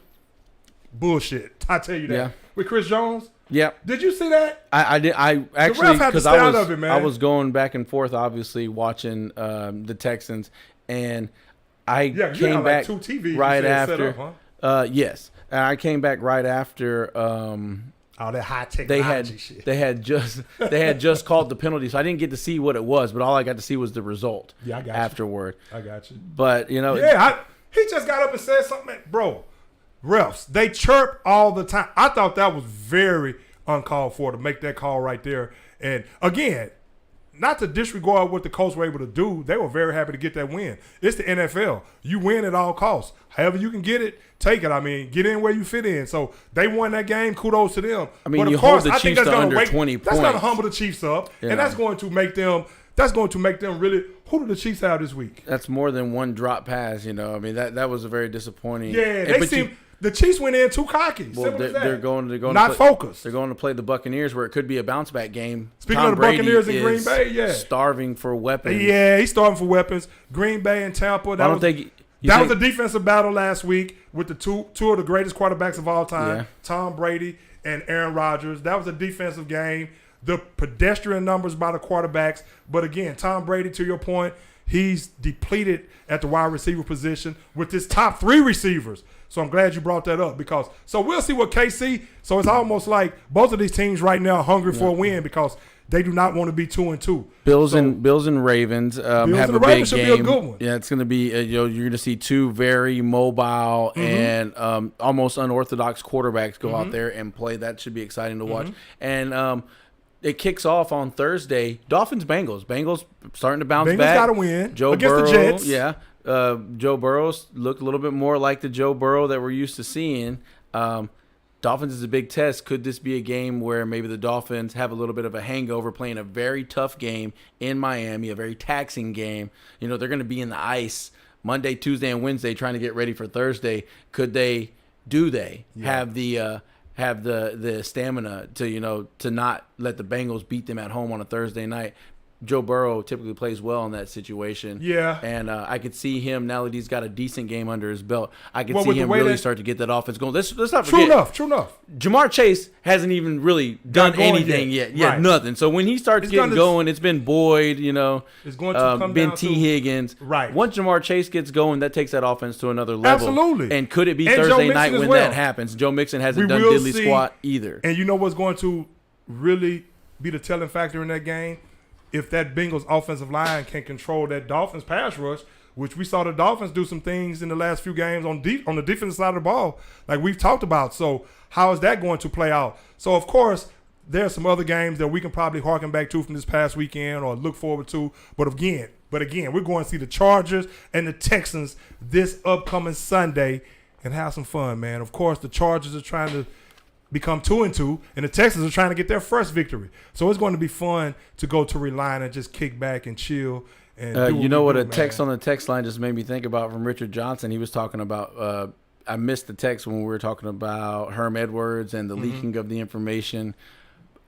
bullshit. I tell you that. Yeah. With Chris Jones. Yeah. Did you see that? I did. I actually because I was going back and forth, obviously watching the Texans, and I came back like 2 TVs right after. Set up, yes, I came back right after. All that high technology shit. They had just called the penalty, so I didn't get to see what it was, but all I got to see was the result. Yeah, I got afterward. I got you. But He just got up and said something. Bro, refs, they chirp all the time. I thought that was very uncalled for to make that call right there. And again, not to disregard what the Colts were able to do, they were very happy to get that win. It's the NFL. You win at all costs. However you can get it, take it. I mean, get in where you fit in. So they won that game. Kudos to them. I mean, but you of course, hold the I think Chiefs that's to under gonna 20 points. That's going to humble the Chiefs up, and that's going to make them. That's going to make them really. Who do the Chiefs have this week? That's more than one drop pass. I mean, that was a very disappointing. Yeah, they seem. The Chiefs went in too cocky. Well, they're going not focused. They're going to play the Buccaneers, where it could be a bounce back game. Speaking Tom of the Brady Buccaneers in Green Bay, starving for weapons. Yeah, he's starving for weapons. Green Bay and Tampa. That was a defensive battle last week with the two of the greatest quarterbacks of all time, Tom Brady and Aaron Rodgers. That was a defensive game. The pedestrian numbers by the quarterbacks, but again, Tom Brady, to your point, he's depleted at the wide receiver position with his top 3 receivers. So I'm glad you brought that up so we'll see what KC. So it's almost like both of these teams right now are hungry for a win because they do not want to be 2-2. Bills and Ravens have a big game. Be a good one. Yeah, it's going to be you're going to see 2 very mobile and almost unorthodox quarterbacks go out there and play. That should be exciting to watch. And it kicks off on Thursday. Dolphins-Bengals. Bengals starting to bounce back. Bengals got to win Joe against Burrow, the Jets. Yeah. Joe Burrow looked a little bit more like the Joe Burrow that we're used to seeing. Dolphins is a big test. Could this be a game where maybe the Dolphins have a little bit of a hangover playing a very tough game in Miami, a very taxing game? They're going to be in the ice Monday, Tuesday, and Wednesday trying to get ready for Thursday. Have the stamina to not let the Bengals beat them at home on a Thursday night? Joe Burrow typically plays well in that situation. Yeah. And I could see him, now that he's got a decent game under his belt, I could see him really start to get that offense going. Let's not forget. True enough. Jamar Chase hasn't even really done anything yet. Yeah, right. Nothing. So when he starts getting going, it's been Boyd, it's going to come Ben down T. Higgins. Right. Once Jamar Chase gets going, that takes that offense to another level. Absolutely. And could it be Thursday night when that happens? Joe Mixon hasn't done diddly squat either. And you know what's going to really be the telling factor in that game? If that Bengals offensive line can control that Dolphins pass rush, which we saw the Dolphins do some things in the last few games on the defensive side of the ball, like we've talked about. So how is that going to play out? So, of course, there are some other games that we can probably harken back to from this past weekend or look forward to. But again, we're going to see the Chargers and the Texans this upcoming Sunday and have some fun, man. Of course, the Chargers are trying to become 2-2, and the Texans are trying to get their first victory. So it's going to be fun to go to Reliant and just kick back and chill. And a text on the text line just made me think about from Richard Johnson. He was talking about I missed the text when we were talking about Herm Edwards and the leaking of the information.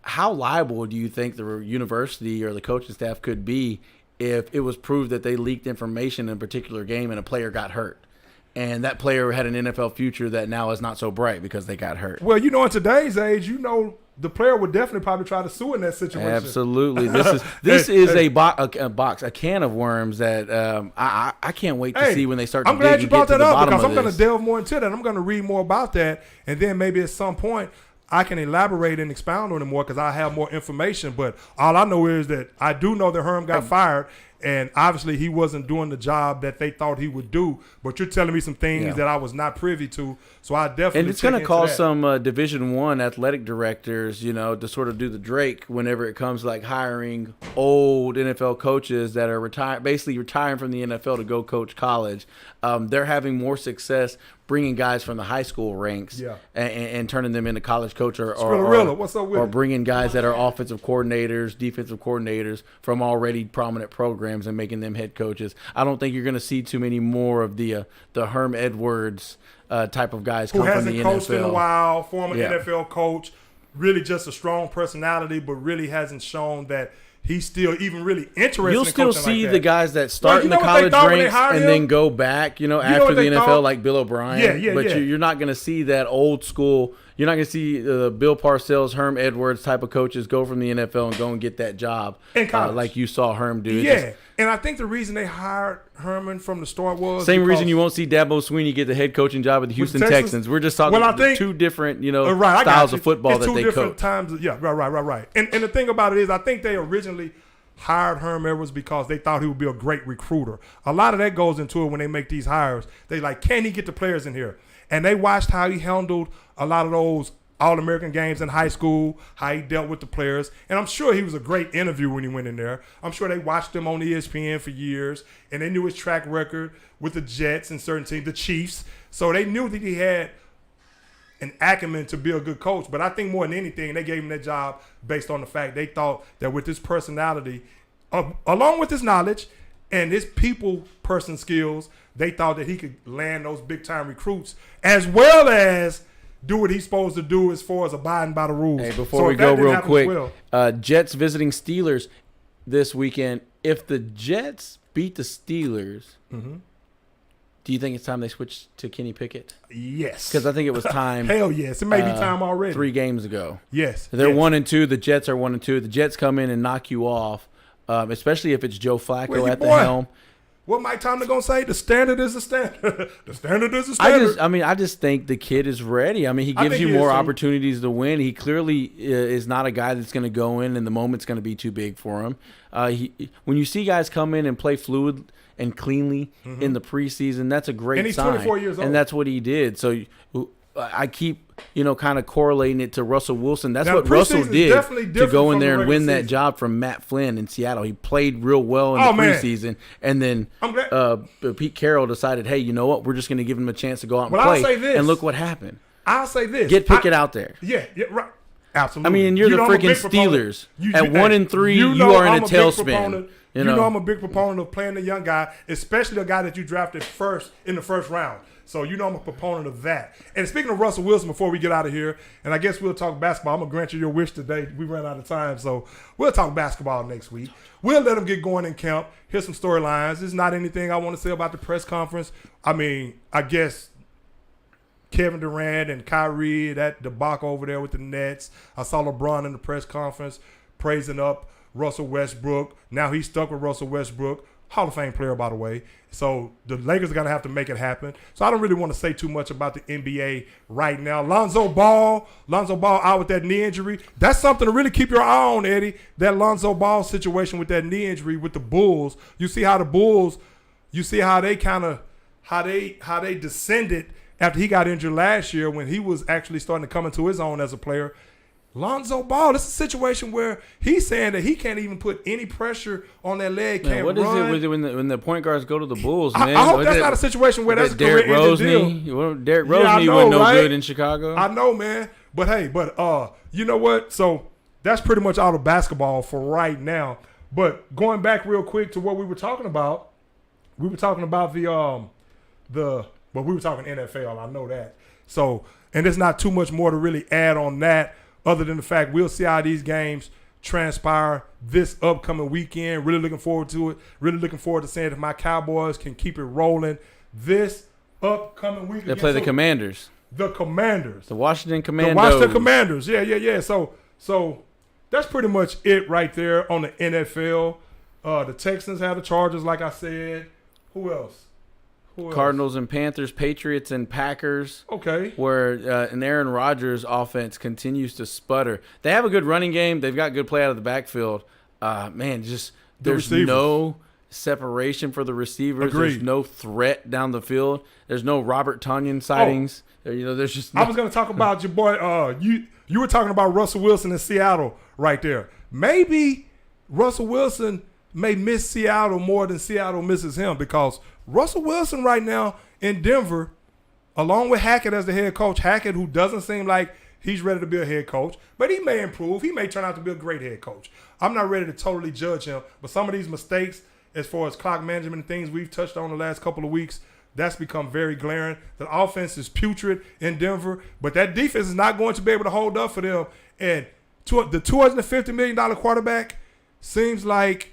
How liable do you think the university or the coaching staff could be if it was proved that they leaked information in a particular game and a player got hurt? And that player had an NFL future that now is not so bright because they got hurt. Well, in today's age, the player would definitely probably try to sue in that situation. Absolutely. This is a can of worms that I can't wait to see when they start to dig and get to the bottom of this. I'm glad you brought that up because I'm going to delve more into that. I'm going to read more about that. And then maybe at some point I can elaborate and expound on it more because I have more information. But all I know is that I do know that Herm got fired. And obviously he wasn't doing the job that they thought he would do. But you're telling me some things that I was not privy to. So I definitely and it's going to cause some Division I athletic directors, to sort of do the Drake whenever it comes like hiring old NFL coaches that are basically retiring from the NFL to go coach college. They're having more success bringing guys from the high school ranks and turning them into college coach or bringing guys that are offensive coordinators, defensive coordinators from already prominent programs and making them head coaches. I don't think you're going to see too many more of the Herm Edwards type of guys come from the NFL. Who hasn't coached in a while, former NFL coach, really just a strong personality, but really hasn't shown that he's still even really interested. You'll still see the guys that start in the college ranks and then go back, after the NFL, like Bill O'Brien. You're not going to see that old school. You're not going to see Bill Parcells, Herm Edwards type of coaches go from the NFL and go and get that job like you saw Herm do. And I think the reason they hired Herman from the start was same reason you won't see Dabo Swinney get the head coaching job at the Houston Texans. We're just talking two different, styles of football that they coach. Times, right. And the thing about it is, I think they originally hired Herm Edwards because they thought he would be a great recruiter. A lot of that goes into it when they make these hires. They like, can he get the players in here? And they watched how he handled a lot of those All-American games in high school, how he dealt with the players. And I'm sure he was a great interview when he went in there. I'm sure they watched him on ESPN for years, and they knew his track record with the Jets and certain teams, the Chiefs. So they knew that he had an acumen to be a good coach. But I think more than anything, they gave him that job based on the fact they thought that with his personality, along with his knowledge and his person skills, they thought that he could land those big-time recruits as well as do what he's supposed to do as far as abiding by the rules. Hey, before we go real quick, Jets visiting Steelers this weekend. If the Jets beat the Steelers, do you think it's time they switch to Kenny Pickett? Yes. Because I think it was time. Hell yes. It may be time already. 3 games ago. Yes. They're 1-2. The Jets are 1-2. The Jets come in and knock you off, especially if it's Joe Flacco at the helm. What Mike Tomlin gonna say? The standard is the standard. The standard is the standard. I just think the kid is ready. I mean, he gives you more opportunities to win. He clearly is not a guy that's going to go in and the moment's going to be too big for him. When you see guys come in and play fluid and cleanly in the preseason, that's a great sign. And he's 24 years old. And that's what he did. So I keep, kind of correlating it to Russell Wilson. That's what Russell did to go in there and win that job from Matt Flynn in Seattle. He played real well in the preseason. And then Pete Carroll decided, hey, you know what? We're just going to give him a chance to go out and play. I'll say this. And look what happened. I'll say this. Get Pickett out there. Yeah, right. Absolutely. I mean, you're the freaking Steelers. At 1-3, you are in a tailspin. You know I'm a big proponent of playing the young guy, especially a guy that you drafted first in the first round. So you know I'm a proponent of that. And speaking of Russell Wilson, before we get out of here, and I guess we'll talk basketball. I'm going to grant you your wish today. We ran out of time, so we'll talk basketball next week. We'll let them get going in camp. Here's some storylines. There's not anything I want to say about the press conference. I mean, I guess Kevin Durant and Kyrie, that debacle over there with the Nets. I saw LeBron in the press conference praising up Russell Westbrook. Now he's stuck with Russell Westbrook. Hall of Fame player, by the way. So the Lakers are going to have to make it happen. So I don't really want to say too much about the NBA right now. Lonzo Ball out with that knee injury. That's something to really keep your eye on, Eddie. That Lonzo Ball situation with that knee injury with the Bulls. You see how the Bulls, how they descended after he got injured last year when he was actually starting to come into his own as a player. Lonzo Ball, this is a situation where he's saying that he can't even put any pressure on that leg. Man, what is it when the point guards go to the Bulls, man? I hope that's not a situation where that's a career-ending deal. Derrick Rose wasn't no good in Chicago. I know, man. But hey, you know what? So that's pretty much all the basketball for right now. But going back real quick to what we were talking about, we were talking about we were talking NFL. I know that. So, and there's not too much more to really add on that. Other than the fact we'll see how these games transpire this upcoming weekend. Really looking forward to it. Really looking forward to seeing if my Cowboys can keep it rolling this upcoming weekend. They play the Commanders. The Commanders. The Washington Commandos. The Washington Commanders. Yeah. So that's pretty much it right there on the NFL. The Texans have the Chargers, like I said. Who else? Cardinals and Panthers, Patriots and Packers. Okay. Where an Aaron Rodgers offense continues to sputter. They have a good running game. They've got good play out of the backfield. There's no separation for the receivers. Agreed. There's no threat down the field. There's no Robert Tonyan sightings. There's just no. I was going to talk about your boy. You were talking about Russell Wilson in Seattle right there. Maybe Russell Wilson may miss Seattle more than Seattle misses him because Russell Wilson right now in Denver, along with Hackett as the head coach, Hackett, who doesn't seem like he's ready to be a head coach, but he may improve. He may turn out to be a great head coach. I'm not ready to totally judge him, but some of these mistakes as far as clock management and things we've touched on the last couple of weeks, that's become very glaring. The offense is putrid in Denver, but that defense is not going to be able to hold up for them. And the $250 million quarterback seems like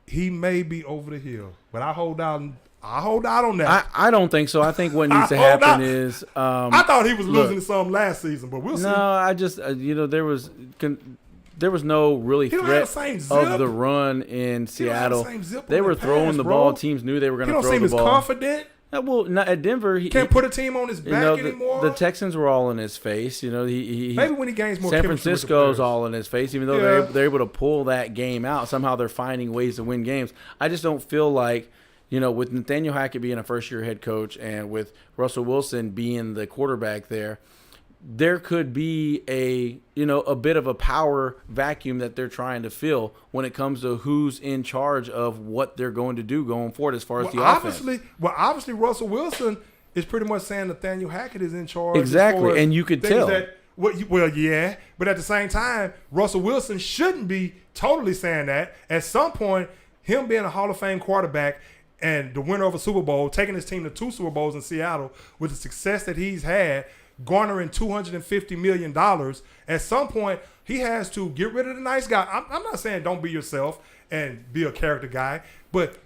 he may be over the hill, but I hold out on that. I don't think so. I think what needs to happen is I thought he was losing some last season, but we'll see. No, I just there was no really threat of the run in Seattle. They were throwing the ball. Teams knew they were going to throw the ball. He don't seem as confident. Well, not at Denver, he can't put a team on his back anymore. The Texans were all in his face. Maybe when he gains more. San Francisco's all in his face, even though they're able to pull that game out. Somehow they're finding ways to win games. I just don't feel like, with Nathaniel Hackett being a first-year head coach and with Russell Wilson being the quarterback there could be a bit of a power vacuum that they're trying to fill when it comes to who's in charge of what they're going to do going forward as far as the offense. Obviously, Russell Wilson is pretty much saying Nathaniel Hackett is in charge. Exactly, and you could tell. Yeah, but at the same time, Russell Wilson shouldn't be totally saying that. At some point, him being a Hall of Fame quarterback and the winner of a Super Bowl, taking his team to 2 Super Bowls in Seattle with the success that he's had, garnering $250 million, at some point, he has to get rid of the nice guy. I'm not saying don't be yourself and be a character guy, but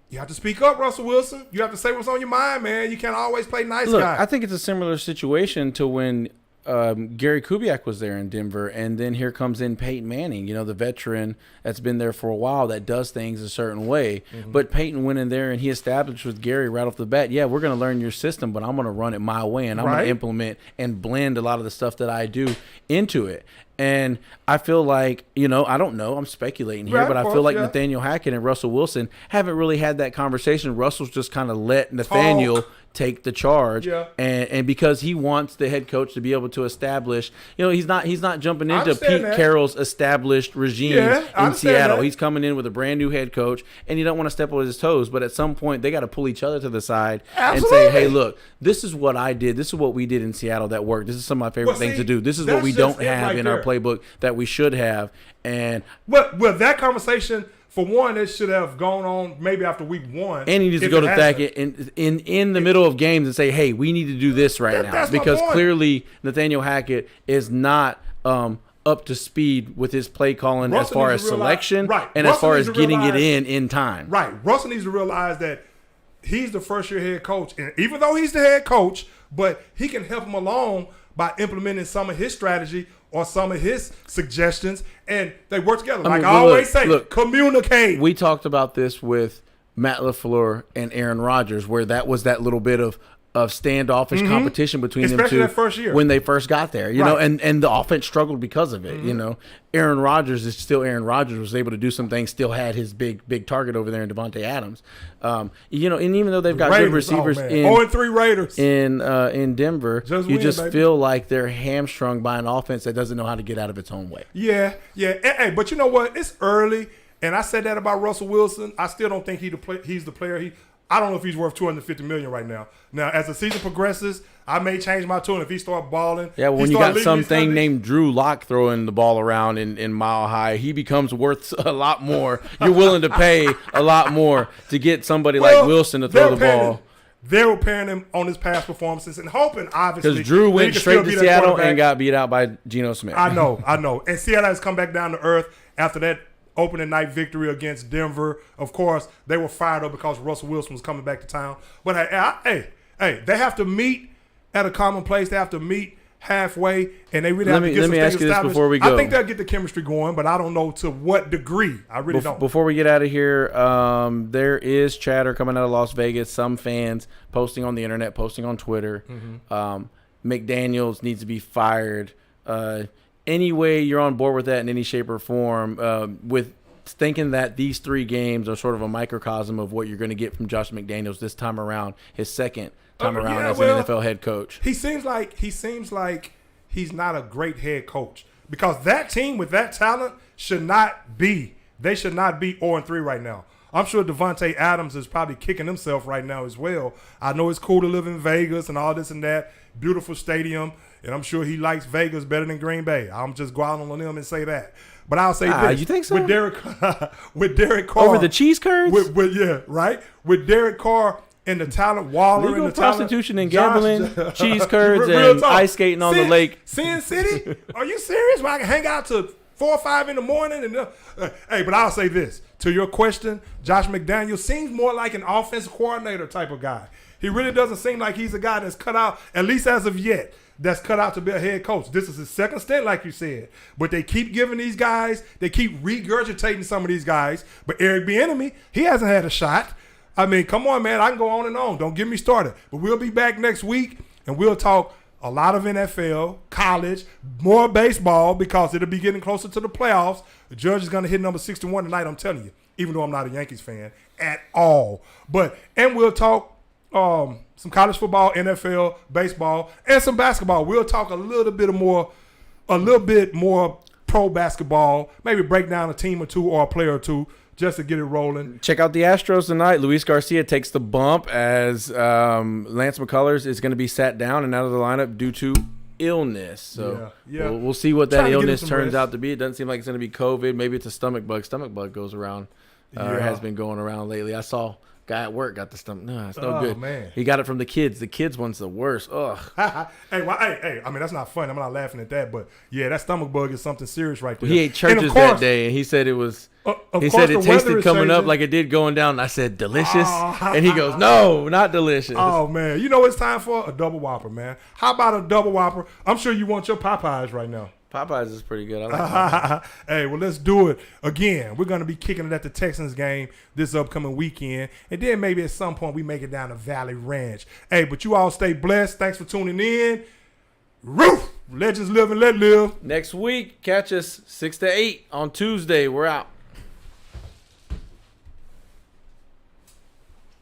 you have to speak up, Russell Wilson. You have to say what's on your mind, man. You can't always play nice guy. I think it's a similar situation to when Gary Kubiak was there in Denver, and then here comes in Peyton Manning, the veteran that's been there for a while that does things a certain way. Mm-hmm. But Peyton went in there and he established with Gary right off the bat, we're going to learn your system, but I'm going to run it my way, and I'm going to implement and blend a lot of the stuff that I do into it. And I feel like, I don't know, I'm speculating here, but I feel like Nathaniel Hackett and Russell Wilson haven't really had that conversation. Russell's just kind of let Nathaniel take the charge, and because he wants the head coach to be able to establish, he's not jumping into Pete Carroll's established regime in Seattle. He's coming in with a brand new head coach, and you don't want to step on his toes, but at some point they got to pull each other to the side and say, hey, look, this is what I did, this is what we did in Seattle that worked, this is some of my favorite things to do, this is what we don't have in our playbook that we should have. And well, that conversation, for one, it should have gone on maybe after week 1. And he needs to go to Thackett in the middle of games and say, hey, we need to do this right now. Because clearly Nathaniel Hackett is not up to speed with his play calling as far as selection and as far as getting it in time. Right. Russell needs to realize that he's the first-year head coach. And even though he's the head coach, but he can help him along by implementing some of his strategy or some of his suggestions, and they work together. I always say, communicate. We talked about this with Matt LaFleur and Aaron Rodgers, where that was that little bit of standoffish competition between them two, that first year when they first got there, and the offense struggled because of it. Aaron Rodgers is still Aaron Rodgers, was able to do some things, still had his big target over there in Devontae Adams. And even though they've got good receivers in 0-3 Raiders in Denver, you just feel like they're hamstrung by an offense that doesn't know how to get out of its own way. Yeah. Hey, but you know what? It's early, and I said that about Russell Wilson. I still don't think he's the player I don't know if he's worth $250 million right now. Now, as the season progresses, I may change my tune if he starts balling. Yeah, when you got something named Drew Lock throwing the ball around in Mile High, he becomes worth a lot more. You're willing to pay a lot more to get somebody like Wilson to throw the ball. They were paying him on his past performances and hoping, obviously, because Drew went straight to Seattle and got beat out by Geno Smith. I know. And Seattle has come back down to earth after that opening night victory against Denver. Of course, they were fired up because Russell Wilson was coming back to town. But hey, they have to meet at a common place. They have to meet halfway, and they really have to get some things established. Let me ask you this before we go. I think they'll get the chemistry going, but I don't know to what degree. I really don't. Before we get out of here, there is chatter coming out of Las Vegas. Some fans posting on the internet, posting on Twitter. McDaniels needs to be fired. Anyway, you're on board with that in any shape or form, with thinking that these 3 games are sort of a microcosm of what you're going to get from Josh McDaniels this time around, his second time around as an NFL head coach. He seems like he's not a great head coach, because that team with that talent should not be 0-3 right now. I'm sure Devontae Adams is probably kicking himself right now as well. I know it's cool to live in Vegas and all this and that, beautiful stadium. And I'm sure he likes Vegas better than Green Bay. I'm just go out on him and say that. But I'll say this. You think so? With Derek Carr. Over the cheese curds? With Derek Carr and the talent, Waller legal and the prostitution and gambling, cheese curds and ice skating on the lake. Sin City? Are you serious? Where I can hang out till 4 or 5 in the morning? And hey, but I'll say this. To your question, Josh McDaniels seems more like an offensive coordinator type of guy. He really doesn't seem like he's a guy that's cut out, at least as of yet, that's cut out to be a head coach. This is his second stint, like you said. But they keep giving these guys, they keep regurgitating some of these guys. But Eric Bieniemy, he hasn't had a shot. I mean, come on, man. I can go on and on. Don't get me started. But we'll be back next week, and we'll talk a lot of NFL, college, more baseball, because it'll be getting closer to the playoffs. The Judge is going to hit number 61 tonight, I'm telling you, even though I'm not a Yankees fan at all. And we'll talk some college football, NFL, baseball, and some basketball. We'll talk a little bit more pro basketball, maybe break down a team or two or a player or two just to get it rolling. Check out the Astros tonight. Luis Garcia takes the bump as Lance McCullers is going to be sat down and out of the lineup due to illness. So we'll see what that illness turns out to be. It doesn't seem like it's going to be COVID. Maybe it's a stomach bug. Stomach bug goes around or has been going around lately. I saw guy at work got the stomach. No, it's no good. Man. He got it from the kids. The kids one's the worst. Ugh. Hey, I mean, that's not funny. I'm not laughing at that. But, yeah, that stomach bug is something serious right there. He ate churches that day, and he said it was he said it tasted coming up like it did going down. And I said, delicious? And he goes, no, not delicious. Oh, man. You know what it's time for? A double whopper, man. How about a double whopper? I'm sure you want your Popeyes right now. Popeyes is pretty good. I like Popeyes. Hey, well, let's do it again. We're going to be kicking it at the Texans game this upcoming weekend. And then maybe at some point we make it down to Valley Ranch. Hey, but you all stay blessed. Thanks for tuning in. Roof! Legends live and let live. Next week, catch us 6 to 8 on Tuesday. We're out.